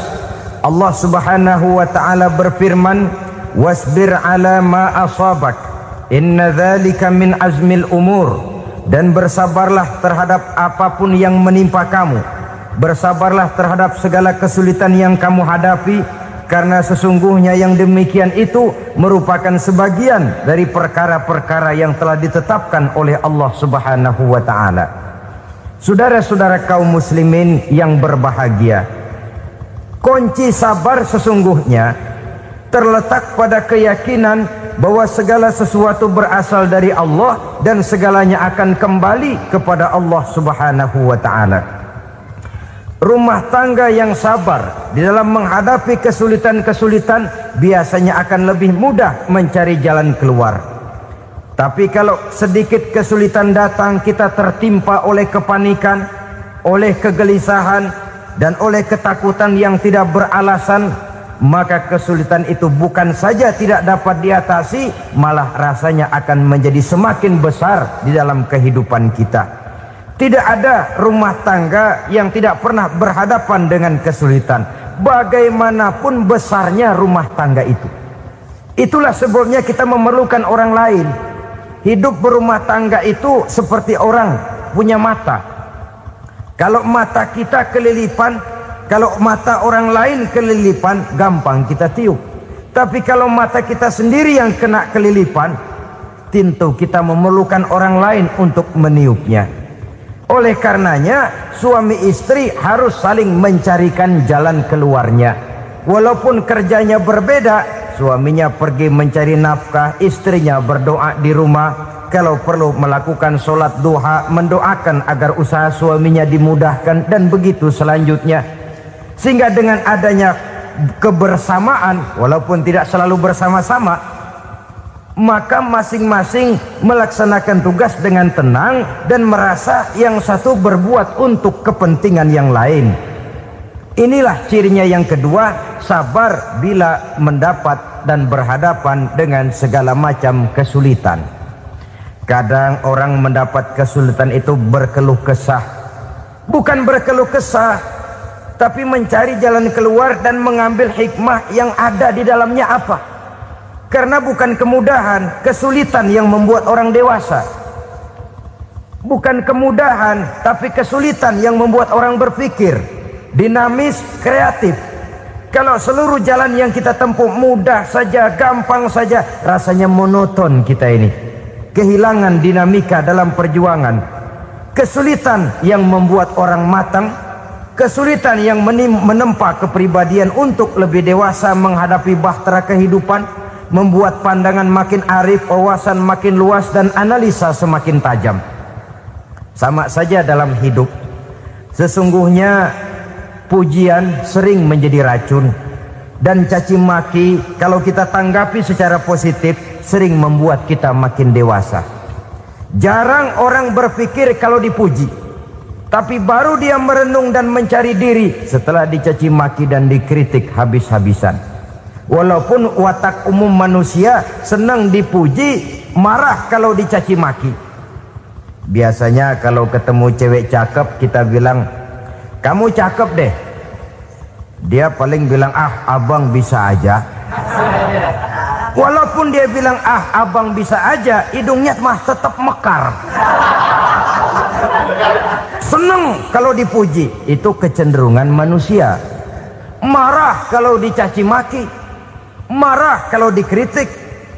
Allah Subhanahu wa ta'ala berfirman, "Wasbir ala ma asabak, inna dzalika min azmil umur." Dan bersabarlah terhadap apapun yang menimpa kamu. Bersabarlah terhadap segala kesulitan yang kamu hadapi, karena sesungguhnya yang demikian itu merupakan sebagian dari perkara-perkara yang telah ditetapkan oleh Allah Subhanahu wa ta'ala. Saudara-saudara kaum muslimin yang berbahagia, kunci sabar sesungguhnya terletak pada keyakinan bahwa segala sesuatu berasal dari Allah dan segalanya akan kembali kepada Allah Subhanahu wa ta'ala. Rumah tangga yang sabar di dalam menghadapi kesulitan-kesulitan biasanya akan lebih mudah mencari jalan keluar. Tapi kalau sedikit kesulitan datang, kita tertimpa oleh kepanikan, oleh kegelisahan, dan oleh ketakutan yang tidak beralasan, maka kesulitan itu bukan saja tidak dapat diatasi, malah rasanya akan menjadi semakin besar di dalam kehidupan kita. Tidak ada rumah tangga yang tidak pernah berhadapan dengan kesulitan, bagaimanapun besarnya rumah tangga itu. Itulah sebabnya kita memerlukan orang lain. Hidup berumah tangga itu seperti orang punya mata. Kalau mata kita kelilipan, Kalau mata orang lain kelilipan, gampang kita tiup. Tapi kalau mata kita sendiri yang kena kelilipan, tentu kita memerlukan orang lain untuk meniupnya. Oleh karenanya, suami istri harus saling mencarikan jalan keluarnya. Walaupun kerjanya berbeda, suaminya pergi mencari nafkah, istrinya berdoa di rumah. Kalau perlu melakukan sholat duha, mendoakan agar usaha suaminya dimudahkan, dan begitu selanjutnya. Sehingga dengan adanya kebersamaan, walaupun tidak selalu bersama-sama, maka masing-masing melaksanakan tugas dengan tenang dan merasa yang satu berbuat untuk kepentingan yang lain. Inilah cirinya yang kedua, sabar bila mendapat dan berhadapan dengan segala macam kesulitan. Kadang orang mendapat kesulitan itu berkeluh kesah. Bukan berkeluh kesah, tapi mencari jalan keluar dan mengambil hikmah yang ada di dalamnya apa. Karena bukan kemudahan, kesulitan yang membuat orang dewasa. Bukan kemudahan, tapi kesulitan yang membuat orang berpikir, dinamis, kreatif. Kalau seluruh jalan yang kita tempuh mudah saja, gampang saja, rasanya monoton kita ini. Kehilangan dinamika dalam perjuangan. Kesulitan yang membuat orang matang, kesulitan yang menempa kepribadian untuk lebih dewasa menghadapi bahtera kehidupan, membuat pandangan makin arif, wawasan makin luas, dan analisa semakin tajam. Sama saja dalam hidup. Sesungguhnya pujian sering menjadi racun, dan caci maki kalau kita tanggapi secara positif sering membuat kita makin dewasa. Jarang orang berpikir kalau dipuji, tapi baru dia merenung dan mencari diri setelah dicaci maki dan dikritik habis-habisan. Walaupun watak umum manusia senang dipuji, marah kalau dicaci maki. Biasanya kalau ketemu cewek cakep kita bilang, kamu cakep deh. Dia paling bilang, ah abang bisa aja. Walaupun dia bilang, ah abang bisa aja, hidungnya mah tetap mekar. Senang kalau dipuji, itu kecenderungan manusia. Marah kalau dicaci maki, marah kalau dikritik.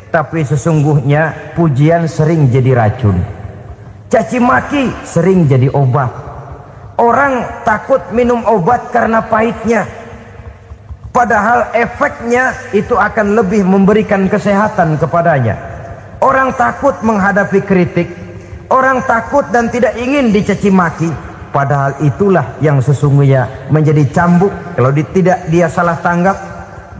Tapi sesungguhnya pujian sering jadi racun, caci maki sering jadi obat. Orang takut minum obat karena pahitnya, padahal efeknya itu akan lebih memberikan kesehatan kepadanya. Orang takut menghadapi kritik, orang takut dan tidak ingin dicaci maki, padahal itulah yang sesungguhnya menjadi cambuk kalau tidak dia salah tanggap,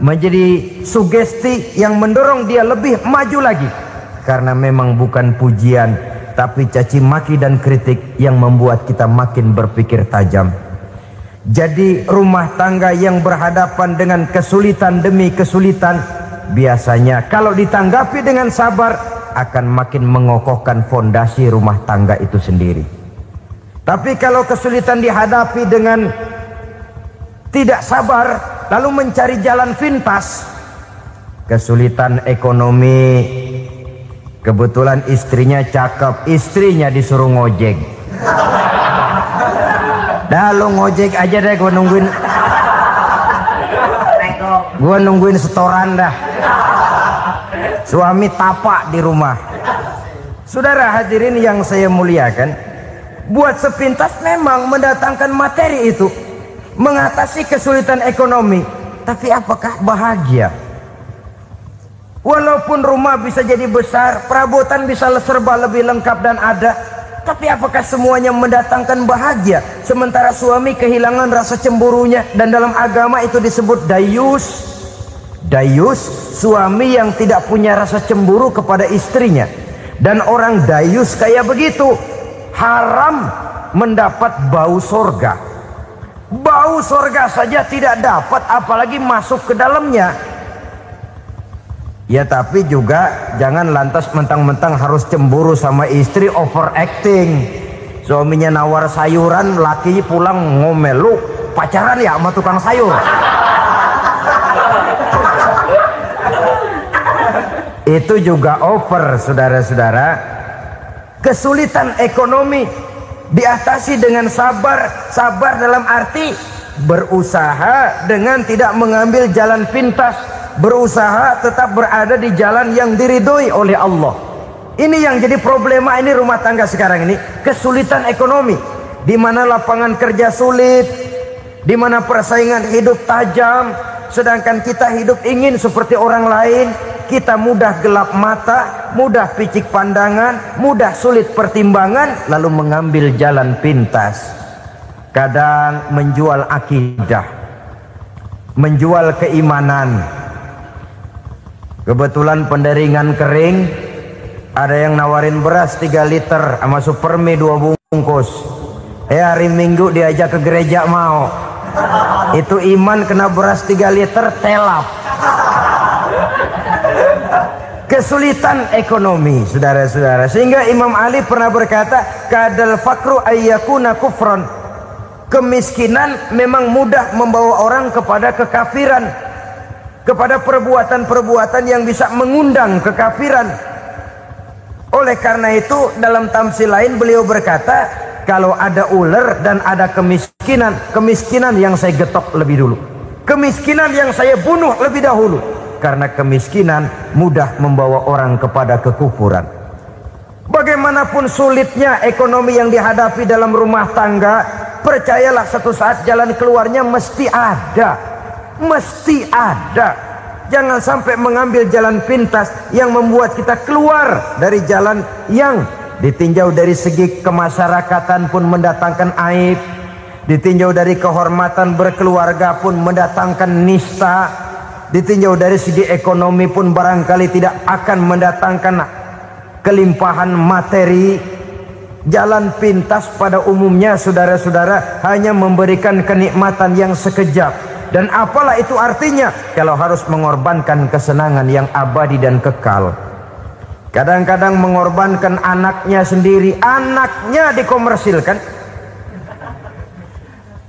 menjadi sugesti yang mendorong dia lebih maju lagi. Karena memang bukan pujian, tapi caci maki dan kritik yang membuat kita makin berpikir tajam. Jadi rumah tangga yang berhadapan dengan kesulitan demi kesulitan, biasanya kalau ditanggapi dengan sabar akan makin mengokohkan fondasi rumah tangga itu sendiri. Tapi kalau kesulitan dihadapi dengan tidak sabar, lalu mencari jalan pintas, kesulitan ekonomi, kebetulan istrinya cakep, istrinya disuruh ngojek. Dah lu ngojek aja deh, gue nungguin setoran dah. Suami tapak di rumah. Saudara hadirin yang saya muliakan, buat sepintas memang mendatangkan materi itu, mengatasi kesulitan ekonomi, tapi apakah bahagia? Walaupun rumah bisa jadi besar, perabotan bisa serba lebih lengkap dan ada, tapi apakah semuanya mendatangkan bahagia? Sementara suami kehilangan rasa cemburunya, dan dalam agama itu disebut dayus. Dayus, suami yang tidak punya rasa cemburu kepada istrinya. Dan orang dayus kayak begitu haram mendapat bau sorga. Bau sorga saja tidak dapat, apalagi masuk ke dalamnya. Ya tapi juga jangan lantas mentang-mentang harus cemburu sama istri, overacting. Suaminya nawar sayuran, laki pulang ngomel, lu pacaran ya sama tukang sayur. Itu juga over, saudara-saudara. Kesulitan ekonomi diatasi dengan sabar. Sabar dalam arti berusaha dengan tidak mengambil jalan pintas, berusaha tetap berada di jalan yang diridhoi oleh Allah. Ini yang jadi problema ini rumah tangga sekarang ini, kesulitan ekonomi, di mana lapangan kerja sulit, di mana persaingan hidup tajam, sedangkan kita hidup ingin seperti orang lain. Kita mudah gelap mata, mudah picik pandangan, mudah sulit pertimbangan, lalu mengambil jalan pintas. Kadang menjual akidah, menjual keimanan. Kebetulan penderingan kering, ada yang nawarin beras 3 liter sama Supermi 2 bungkus. Hari Minggu diajak ke gereja mau. Itu iman kena beras 3 liter telap. Kesulitan ekonomi, saudara-saudara, sehingga Imam Ali pernah berkata, kadal fakru ayyakuna kufran. Kemiskinan memang mudah membawa orang kepada kekafiran, kepada perbuatan-perbuatan yang bisa mengundang kekafiran. Oleh karena itu dalam tamsil lain beliau berkata, kalau ada ular dan ada kemiskinan, kemiskinan yang saya getok lebih dulu, kemiskinan yang saya bunuh lebih dahulu. Karena kemiskinan mudah membawa orang kepada kekufuran. Bagaimanapun sulitnya ekonomi yang dihadapi dalam rumah tangga, percayalah satu saat jalan keluarnya mesti ada. Mesti ada. Jangan sampai mengambil jalan pintas yang membuat kita keluar dari jalan yang ditinjau dari segi kemasyarakatan pun mendatangkan aib, ditinjau dari kehormatan berkeluarga pun mendatangkan nista, ditinjau dari segi ekonomi pun barangkali tidak akan mendatangkan kelimpahan materi. Jalan pintas pada umumnya, saudara-saudara, hanya memberikan kenikmatan yang sekejap. Dan apalah itu artinya kalau harus mengorbankan kesenangan yang abadi dan kekal. Kadang-kadang mengorbankan anaknya sendiri, anaknya dikomersilkan.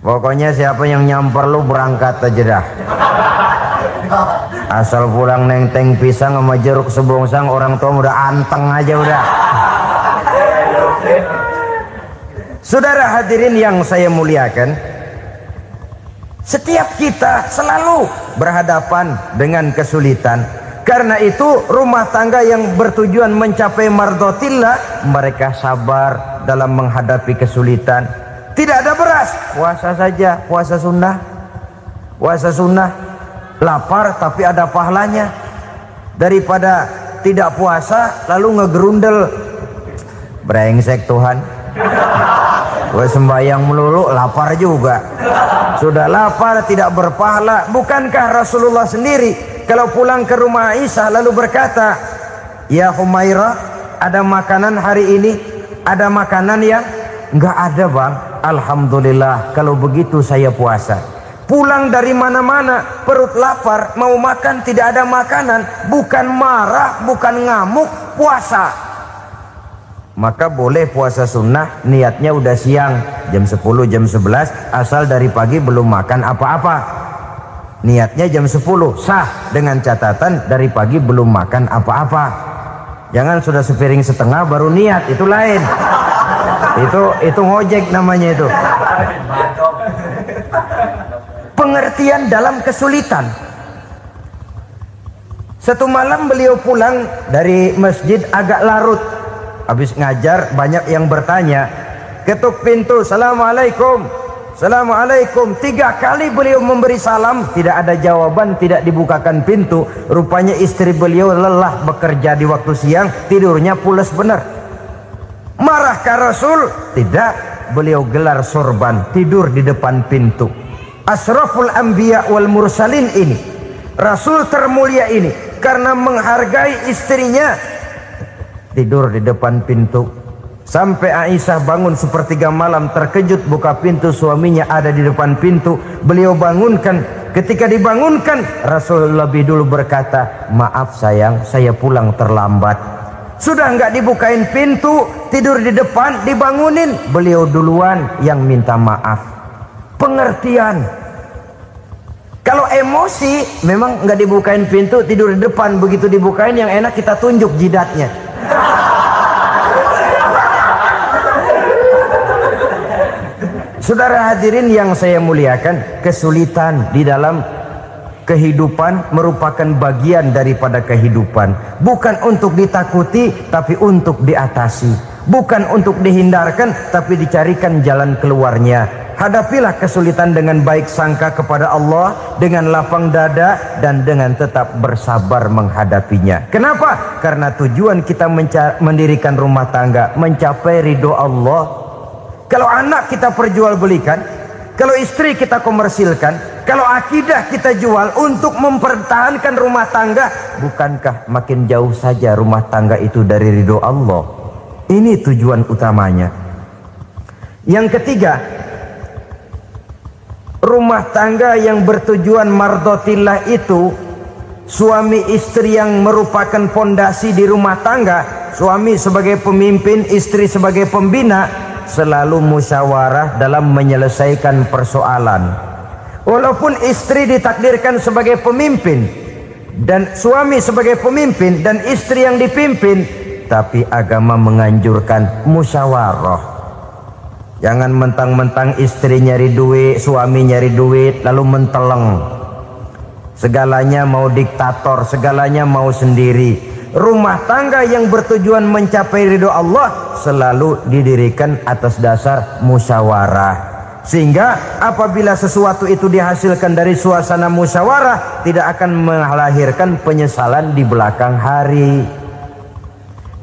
Pokoknya siapa yang nyamper lu berangkat aja dah. Asal pulang nenteng pisang sama jeruk sebongsang, orang tua udah anteng aja udah. Saudara hadirin yang saya muliakan, setiap kita selalu berhadapan dengan kesulitan. Karena itu rumah tangga yang bertujuan mencapai mardhatillah, mereka sabar dalam menghadapi kesulitan. Tidak ada beras, puasa saja, puasa sunnah. Puasa sunnah. Lapar tapi ada pahalanya, daripada tidak puasa lalu ngegerundel. Brengsek Tuhan, gue sembahyang melulu lapar juga. Sudah lapar tidak berpahala. Bukankah Rasulullah sendiri kalau pulang ke rumah Aisyah lalu berkata, ya Humairah, ada makanan hari ini? Ada makanan yang enggak ada bang. Alhamdulillah kalau begitu saya puasa. Pulang dari mana-mana perut lapar, mau makan tidak ada makanan, bukan marah, bukan ngamuk, puasa. Maka boleh puasa sunnah, niatnya udah siang, jam 10, jam 11, asal dari pagi belum makan apa-apa. Niatnya jam 10, sah, dengan catatan dari pagi belum makan apa-apa. Jangan sudah sepiring setengah baru niat, itu lain. Itu ngojek namanya itu. Pengertian dalam kesulitan. Satu malam beliau pulang dari masjid agak larut. Habis ngajar banyak yang bertanya. Ketuk pintu, Assalamualaikum, Assalamualaikum. 3 kali beliau memberi salam, tidak ada jawaban, tidak dibukakan pintu. Rupanya istri beliau lelah bekerja di waktu siang, tidurnya pules benar. Marahkah Rasul? Tidak. Beliau gelar sorban, tidur di depan pintu. Asraful anbiya wal mursalin ini, Rasul termulia ini, karena menghargai istrinya, tidur di depan pintu. Sampai Aisyah bangun sepertiga malam, terkejut buka pintu, suaminya ada di depan pintu. Beliau bangunkan. Ketika dibangunkan, Rasul lebih dulu berkata, maaf sayang, saya pulang terlambat. Sudah nggak dibukain pintu, tidur di depan, dibangunin, beliau duluan yang minta maaf. Pengertian. Kalau emosi memang nggak dibukain pintu, tidur di depan, begitu dibukain yang enak kita tunjuk jidatnya. Saudara hadirin yang saya muliakan, kesulitan di dalam kehidupan merupakan bagian daripada kehidupan. Bukan untuk ditakuti, tapi untuk diatasi. Bukan untuk dihindarkan, tapi dicarikan jalan keluarnya. Hadapilah kesulitan dengan baik sangka kepada Allah, dengan lapang dada, dan dengan tetap bersabar menghadapinya. Kenapa? Karena tujuan kita mendirikan rumah tangga, mencapai ridho Allah. Kalau anak kita perjualbelikan, kalau istri kita komersilkan, kalau akidah kita jual untuk mempertahankan rumah tangga, bukankah makin jauh saja rumah tangga itu dari ridho Allah? Ini tujuan utamanya. Yang ketiga, rumah tangga yang bertujuan mardotillah itu, suami istri yang merupakan fondasi di rumah tangga, suami sebagai pemimpin, istri sebagai pembina, selalu musyawarah dalam menyelesaikan persoalan. Walaupun istri ditakdirkan sebagai pemimpin dan suami sebagai pemimpin dan istri yang dipimpin, tapi agama menganjurkan musyawarah. Jangan mentang-mentang istri nyari duit, suami nyari duit, lalu menteleng. Segalanya mau diktator, segalanya mau sendiri. Rumah tangga yang bertujuan mencapai ridho Allah selalu didirikan atas dasar musyawarah. Sehingga apabila sesuatu itu dihasilkan dari suasana musyawarah, tidak akan melahirkan penyesalan di belakang hari.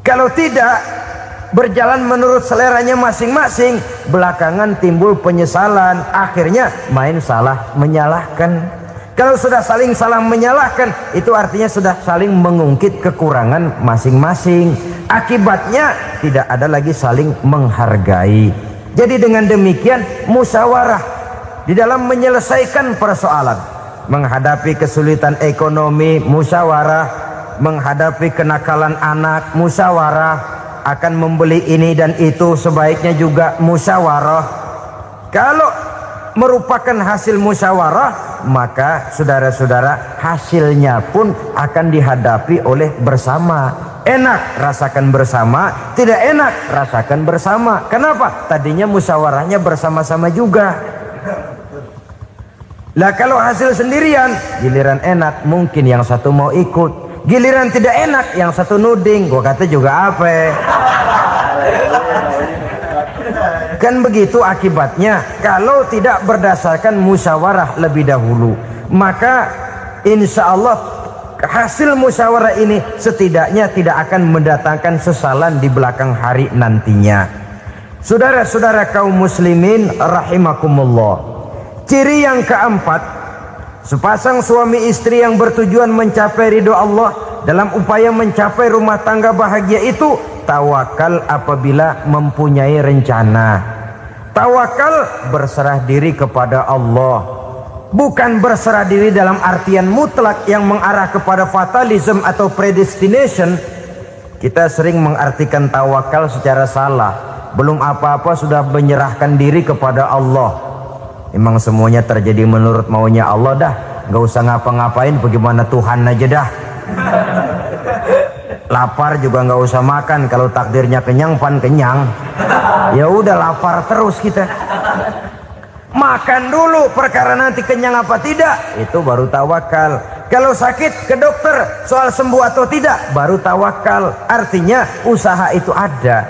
Kalau tidak, berjalan menurut seleranya masing-masing, belakangan timbul penyesalan, akhirnya main salah menyalahkan. Kalau sudah saling salah menyalahkan, itu artinya sudah saling mengungkit kekurangan masing-masing. Akibatnya tidak ada lagi saling menghargai. Jadi dengan demikian musyawarah di dalam menyelesaikan persoalan. Menghadapi kesulitan ekonomi, musyawarah. Menghadapi kenakalan anak, musyawarah. Akan membeli ini dan itu, sebaiknya juga musyawarah. Kalau merupakan hasil musyawarah, maka saudara-saudara hasilnya pun akan dihadapi oleh bersama. Enak rasakan bersama, tidak enak rasakan bersama. Kenapa? Tadinya musyawarahnya bersama-sama juga. Lah kalau hasil sendirian, giliran enak mungkin yang satu mau ikut, giliran tidak enak yang satu nuding. Gua kata juga apa? Kan begitu akibatnya kalau tidak berdasarkan musyawarah lebih dahulu. Maka insya Allah hasil musyawarah ini setidaknya tidak akan mendatangkan sesalan di belakang hari nantinya. Saudara-saudara kaum muslimin rahimakumullah, ciri yang keempat, sepasang suami istri yang bertujuan mencapai ridho Allah dalam upaya mencapai rumah tangga bahagia itu tawakal apabila mempunyai rencana. Tawakal berserah diri kepada Allah, bukan berserah diri dalam artian mutlak yang mengarah kepada fatalism atau predestination. Kita sering mengartikan tawakal secara salah. Belum apa-apa sudah menyerahkan diri kepada Allah. Emang semuanya terjadi menurut maunya Allah dah, nggak usah ngapa-ngapain, bagaimana Tuhan aja dah. Lapar juga nggak usah makan, kalau takdirnya kenyang pan kenyang. Ya udah lapar terus kita. Makan dulu, perkara nanti kenyang apa tidak, itu baru tawakal. Kalau sakit ke dokter, soal sembuh atau tidak, baru tawakal. Artinya usaha itu ada.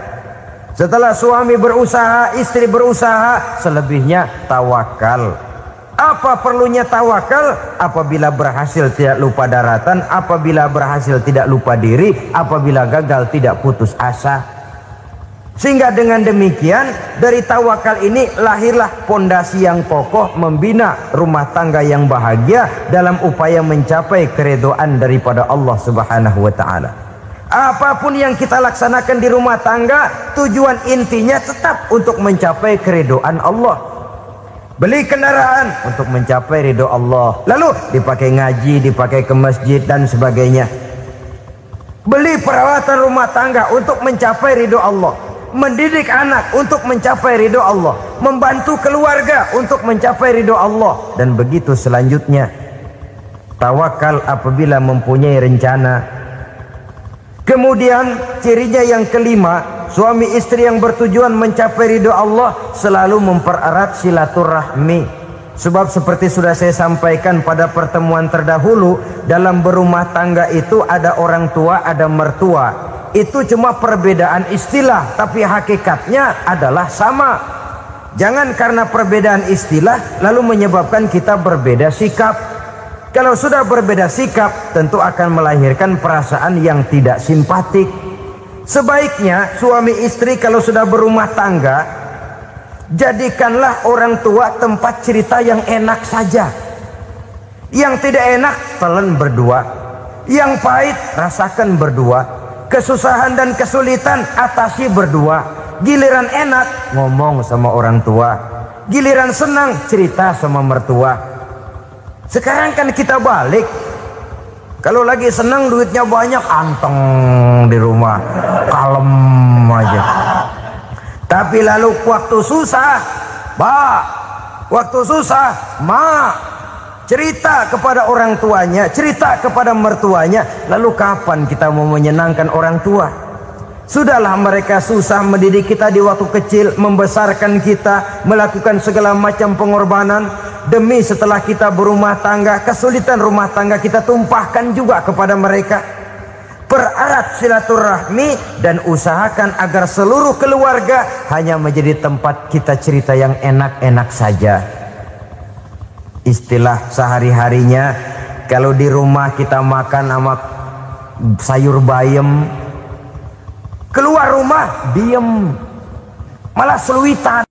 Setelah suami berusaha, istri berusaha, selebihnya tawakal. Apa perlunya tawakal? Apabila berhasil tidak lupa daratan, apabila berhasil tidak lupa diri, apabila gagal tidak putus asa. Sehingga dengan demikian dari tawakal ini lahirlah pondasi yang kokoh membina rumah tangga yang bahagia dalam upaya mencapai keridhaan daripada Allah Subhanahu wa taala. Apapun yang kita laksanakan di rumah tangga, tujuan intinya tetap untuk mencapai keridhaan Allah. Beli kendaraan untuk mencapai ridho Allah, lalu dipakai ngaji, dipakai ke masjid dan sebagainya. Beli peralatan rumah tangga untuk mencapai ridho Allah. Mendidik anak untuk mencapai ridho Allah, membantu keluarga untuk mencapai ridho Allah, dan begitu selanjutnya. Tawakal apabila mempunyai rencana. Kemudian cirinya yang kelima, suami istri yang bertujuan mencapai ridho Allah selalu mempererat silaturahmi. Sebab seperti sudah saya sampaikan pada pertemuan terdahulu, dalam berumah tangga itu ada orang tua, ada mertua. Itu cuma perbedaan istilah, tapi hakikatnya adalah sama. Jangan karena perbedaan istilah lalu menyebabkan kita berbeda sikap. Kalau sudah berbeda sikap, tentu akan melahirkan perasaan yang tidak simpatik. Sebaiknya suami istri kalau sudah berumah tangga, jadikanlah orang tua tempat cerita yang enak saja. Yang tidak enak telan berdua, yang pahit rasakan berdua, kesusahan dan kesulitan atasi berdua. Giliran enak ngomong sama orang tua, giliran senang cerita sama mertua. Sekarang kan kita balik, kalau lagi senang duitnya banyak, anteng di rumah, kalem aja. Tapi lalu waktu susah, waktu susah, cerita kepada orang tuanya, cerita kepada mertuanya. Lalu kapan kita mau menyenangkan orang tua? Sudahlah mereka susah mendidik kita di waktu kecil, membesarkan kita, melakukan segala macam pengorbanan. Demi setelah kita berumah tangga, kesulitan rumah tangga kita tumpahkan juga kepada mereka. Pererat silaturahmi dan usahakan agar seluruh keluarga hanya menjadi tempat kita cerita yang enak-enak saja. Istilah sehari-harinya, kalau di rumah kita makan sama sayur bayam, keluar rumah diem, malah seluitan.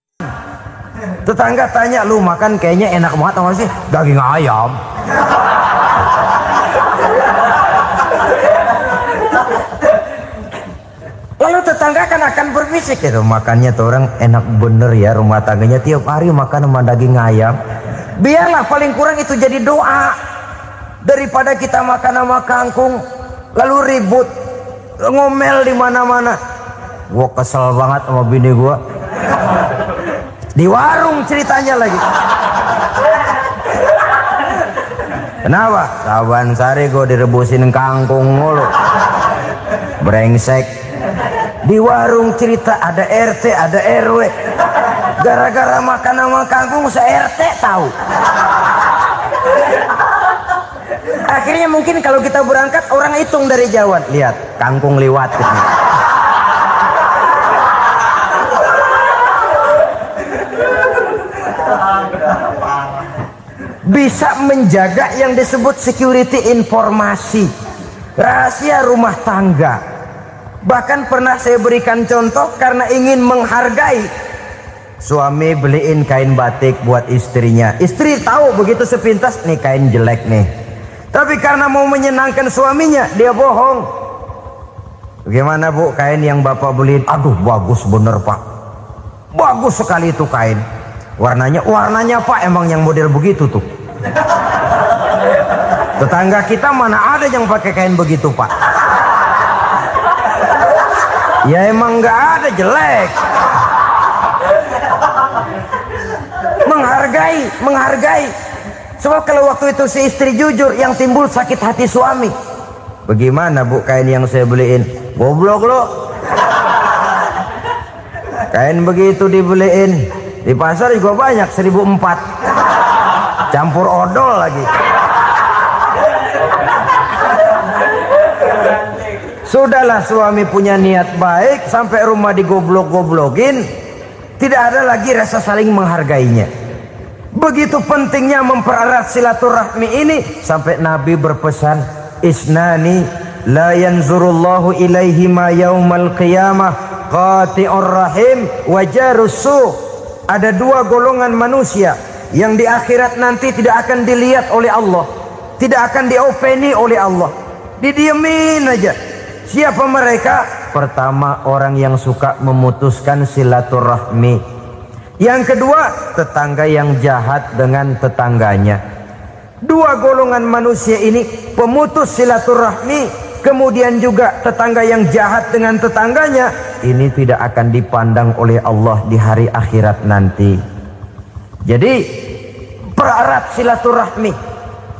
Tetangga tanya, lu makan kayaknya enak banget apa sih? Daging ayam. Lalu tetangga kan akan berbisik, itu makannya tuh orang enak bener ya, rumah tangganya tiap hari makan sama daging ayam. Biarlah paling kurang itu jadi doa, daripada kita makan sama kangkung lalu ribut ngomel di mana-mana. Gua kesel banget sama bini gua, di warung ceritanya lagi. Kenapa? Saban sari gua direbusin kangkung mulu, brengsek. Di warung cerita ada RT, ada RW. Gara-gara makan sama kangkung se-RT tahu. Akhirnya mungkin kalau kita berangkat orang hitung dari jauhan, lihat kangkung liwat. Bisa menjaga yang disebut security informasi, rahasia rumah tangga. Bahkan pernah saya berikan contoh karena ingin menghargai. Suami beliin kain batik buat istrinya. Istri tahu begitu sepintas, nih kain jelek nih. Tapi karena mau menyenangkan suaminya, dia bohong. Bagaimana bu, kain yang bapak beliin? Aduh bagus bener pak, bagus sekali itu kain. Warnanya pak emang yang model begitu tuh. Tetangga kita mana ada yang pakai kain begitu pak? Ya emang nggak ada, jelek. Menghargai. Sebab kalau waktu itu si istri jujur, yang timbul sakit hati suami. Bagaimana bu kain yang saya beliin? Goblok lo. Kain begitu dibeliin di pasar juga banyak 1.400, campur odol lagi. Sudahlah suami punya niat baik, sampai rumah digoblok-goblokin, tidak ada lagi rasa saling menghargainya. Begitu pentingnya mempererat silaturahmi ini, sampai Nabi berpesan, isnani la yanzurullahu ilaihima yaumal qiyamah qati'ur rahim wa jarus su'. Ada dua golongan manusia yang di akhirat nanti tidak akan dilihat oleh Allah, tidak akan diopeni oleh Allah, didiemin aja. Siapa mereka? Pertama, orang yang suka memutuskan silaturahmi. Yang kedua, tetangga yang jahat dengan tetangganya. Dua golongan manusia ini, pemutus silaturahmi, kemudian juga tetangga yang jahat dengan tetangganya, ini tidak akan dipandang oleh Allah di hari akhirat nanti. Jadi pererat silaturahmi,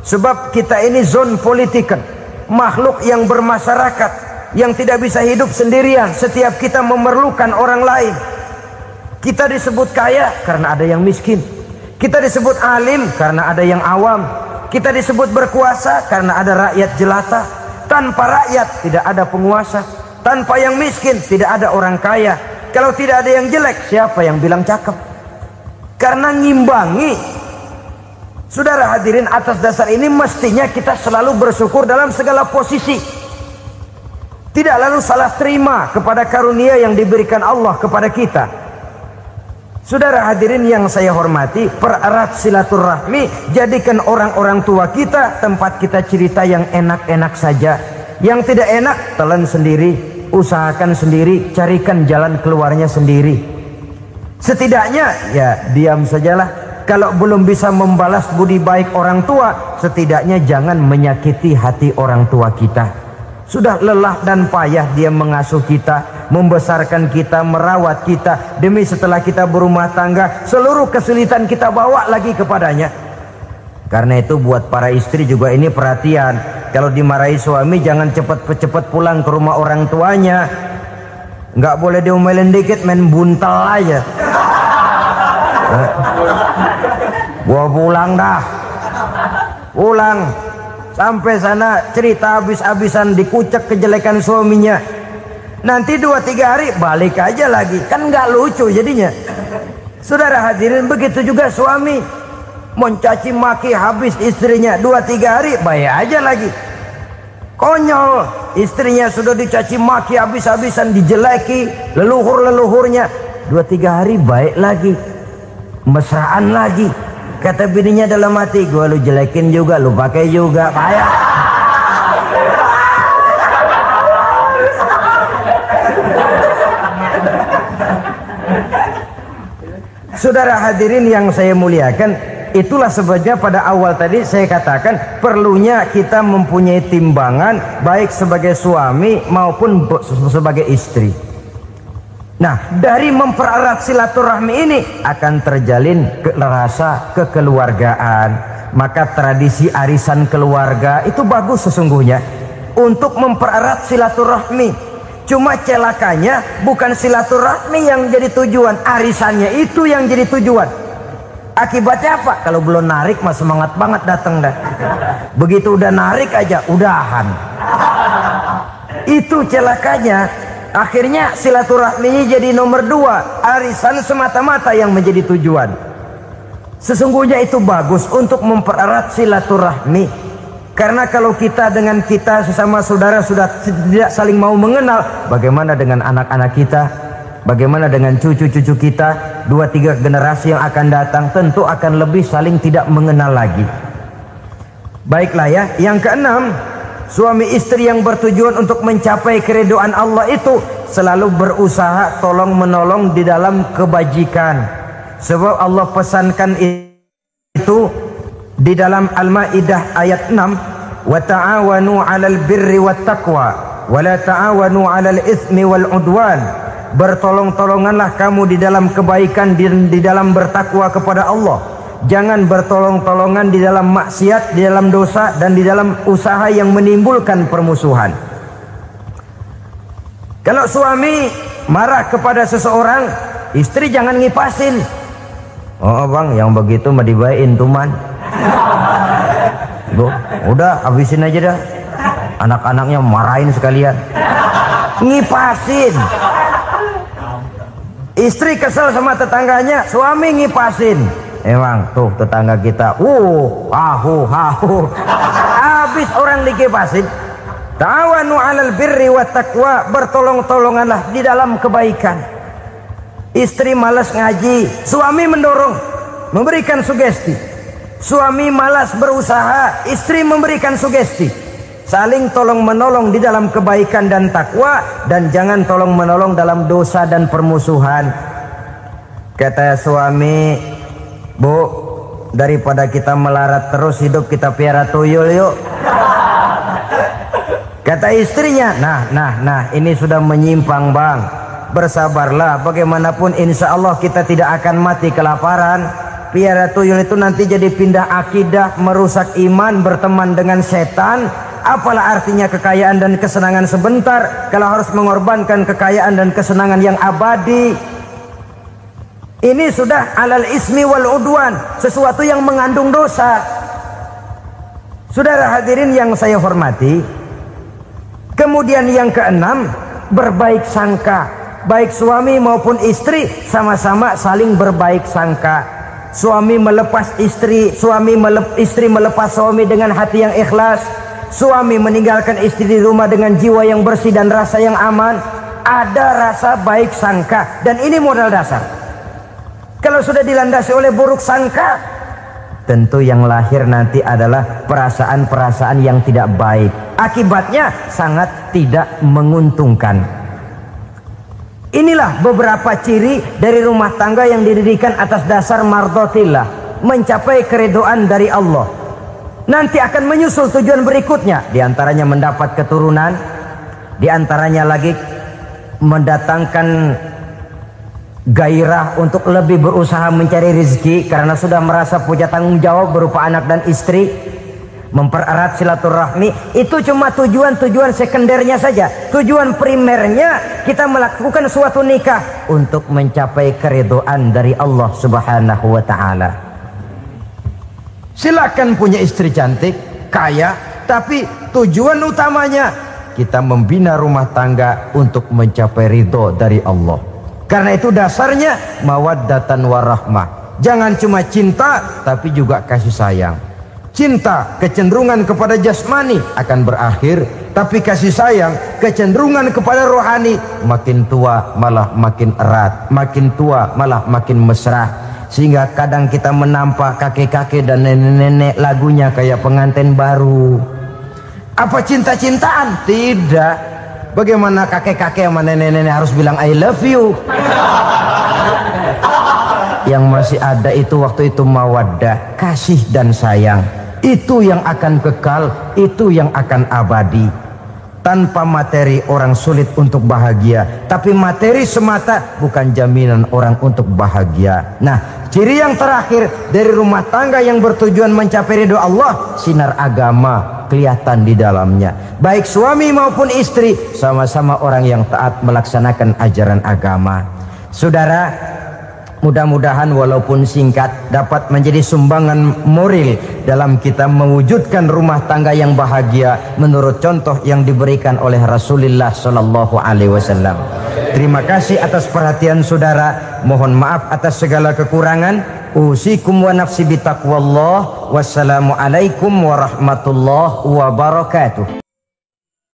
sebab kita ini zon politikan, makhluk yang bermasyarakat. yang tidak bisa hidup sendirian. Setiap kita memerlukan orang lain. Kita disebut kaya karena ada yang miskin. Kita disebut alim karena ada yang awam. Kita disebut berkuasa karena ada rakyat jelata. Tanpa rakyat tidak ada penguasa. Tanpa yang miskin tidak ada orang kaya. Kalau tidak ada yang jelek, siapa yang bilang cakep? Karena ngimbangi. Saudara hadirin, atas dasar ini mestinya kita selalu bersyukur dalam segala posisi. Tidak lalu salah terima kepada karunia yang diberikan Allah kepada kita. Saudara hadirin yang saya hormati, pererat silaturahmi, jadikan orang-orang tua kita tempat kita cerita yang enak-enak saja. Yang tidak enak, telan sendiri, usahakan sendiri, carikan jalan keluarnya sendiri. Setidaknya ya diam sajalah. Kalau belum bisa membalas budi baik orang tua, setidaknya jangan menyakiti hati orang tua kita. Sudah lelah dan payah dia mengasuh kita, membesarkan kita, merawat kita. Demi setelah kita berumah tangga, seluruh kesulitan kita bawa lagi kepadanya. Karena itu buat para istri juga ini perhatian. Kalau dimarahi suami, jangan cepat-cepat pulang ke rumah orang tuanya. Nggak boleh diomelin dikit, main buntal aja. Gua pulang dah. Pulang. Sampai sana cerita habis-habisan, dikucek kejelekan suaminya. Nanti 2-3 hari balik aja lagi. Kan nggak lucu jadinya. Saudara hadirin, begitu juga suami. Mencaci maki habis istrinya, 2-3 hari baik aja lagi. Konyol. Istrinya sudah dicaci maki habis-habisan, dijeleki leluhur-leluhurnya, 2-3 hari baik lagi. Mesraan lagi. Kata bininya dalam hati, gua lu jelekin juga, lu pakai juga, payah. Saudara hadirin yang saya muliakan, itulah sebabnya pada awal tadi saya katakan perlunya kita mempunyai timbangan baik sebagai suami maupun sebagai istri. Nah, dari mempererat silaturahmi ini akan terjalin rasa kekeluargaan. Maka tradisi arisan keluarga itu bagus sesungguhnya untuk mempererat silaturahmi. Cuma celakanya bukan silaturahmi yang jadi tujuan, arisannya itu yang jadi tujuan. Akibatnya apa? Kalau belum narik mah semangat banget datang dah. Begitu udah narik aja udahan. Itu celakanya. Akhirnya silaturahminya jadi nomor 2, arisan semata-mata yang menjadi tujuan. Sesungguhnya itu bagus untuk mempererat silaturahmi. Karena kalau kita dengan kita sesama saudara sudah tidak saling mau mengenal, bagaimana dengan anak-anak kita? Bagaimana dengan cucu-cucu kita? 2-3 generasi yang akan datang tentu akan lebih saling tidak mengenal lagi. Baiklah ya, yang keenam, suami istri yang bertujuan untuk mencapai keridhaan Allah itu selalu berusaha tolong menolong di dalam kebajikan. Sebab Allah pesankan itu di dalam Al-Maidah ayat 6, wa ta'awanu 'alal birri wat taqwa wa la ta'awanu 'alal itsmi wal 'udwan. Bertolong-tolonganlah kamu di dalam kebaikan, di dalam bertakwa kepada Allah. Jangan bertolong-tolongan di dalam maksiat, di dalam dosa, dan di dalam usaha yang menimbulkan permusuhan. Kalau suami marah kepada seseorang, istri jangan ngipasin. Oh bang, yang begitu mah dibayain tuman. Udah habisin aja dah. Anak-anaknya marahin sekalian. Ngipasin. Istri kesel sama tetangganya, suami ngipasin. Emang tuh tetangga kita, hahu. Habis orang dikipasin. Ta'awanu 'alal birri wat taqwa, bertolong-tolonganlah di dalam kebaikan. Istri malas ngaji, suami mendorong, memberikan sugesti. Suami malas berusaha, istri memberikan sugesti. Saling tolong menolong di dalam kebaikan dan takwa, dan jangan tolong menolong dalam dosa dan permusuhan. Kata suami, Bu, daripada kita melarat terus hidup, kita piara tuyul yuk. Kata istrinya, nah ini sudah menyimpang bang. Bersabarlah, bagaimanapun insya Allah kita tidak akan mati kelaparan. Piara tuyul itu nanti jadi pindah akidah, merusak iman, berteman dengan setan. Apalah artinya kekayaan dan kesenangan sebentar kalau harus mengorbankan kekayaan dan kesenangan yang abadi? Ini sudah alal ismi wal udwan, sesuatu yang mengandung dosa. Saudara hadirin yang saya hormati, kemudian yang keenam, berbaik sangka. Baik suami maupun istri sama-sama saling berbaik sangka. Suami melepas istri, istri melepas suami dengan hati yang ikhlas. Suami meninggalkan istri di rumah dengan jiwa yang bersih dan rasa yang aman. Ada rasa baik sangka, dan ini modal dasar. Kalau sudah dilandasi oleh buruk sangka, tentu yang lahir nanti adalah perasaan-perasaan yang tidak baik. Akibatnya sangat tidak menguntungkan. Inilah beberapa ciri dari rumah tangga yang didirikan atas dasar mardhatillah, mencapai keridhaan dari Allah. Nanti akan menyusul tujuan berikutnya, diantaranya mendapat keturunan, diantaranya lagi mendatangkan gairah untuk lebih berusaha mencari rezeki karena sudah merasa punya tanggung jawab berupa anak dan istri. Mempererat silaturahmi itu cuma tujuan-tujuan sekundernya saja. Tujuan primernya kita melakukan suatu nikah untuk mencapai keridhaan dari Allah Subhanahu wa taala. Silakan punya istri cantik, kaya, tapi tujuan utamanya kita membina rumah tangga untuk mencapai ridho dari Allah. Karena itu dasarnya mawaddatan warahmah. Jangan cuma cinta, tapi juga kasih sayang. Cinta, kecenderungan kepada jasmani akan berakhir, tapi kasih sayang, kecenderungan kepada rohani, makin tua malah makin erat, makin tua malah makin mesra. Sehingga kadang kita menampak kakek-kakek dan nenek-nenek lagunya kayak pengantin baru. Apa cinta-cintaan? Tidak. Bagaimana kakek-kakek sama nenek-nenek harus bilang I love you? Yang masih ada itu waktu itu mawaddah, kasih dan sayang. Itu yang akan kekal, itu yang akan abadi. Tanpa materi orang sulit untuk bahagia, tapi materi semata bukan jaminan orang untuk bahagia. Nah, ciri yang terakhir dari rumah tangga yang bertujuan mencapai ridho Allah, sinar agama kelihatan di dalamnya. Baik suami maupun istri sama-sama orang yang taat melaksanakan ajaran agama. Saudara, mudah-mudahan walaupun singkat dapat menjadi sumbangan moral dalam kita mewujudkan rumah tangga yang bahagia menurut contoh yang diberikan oleh Rasulullah Sallallahu Alaihi Wasallam. Terima kasih atas perhatian saudara. Mohon maaf atas segala kekurangan. Usikum wa nafsi bitaqwallah. Wassalamualaikum warahmatullahi wabarakatuh.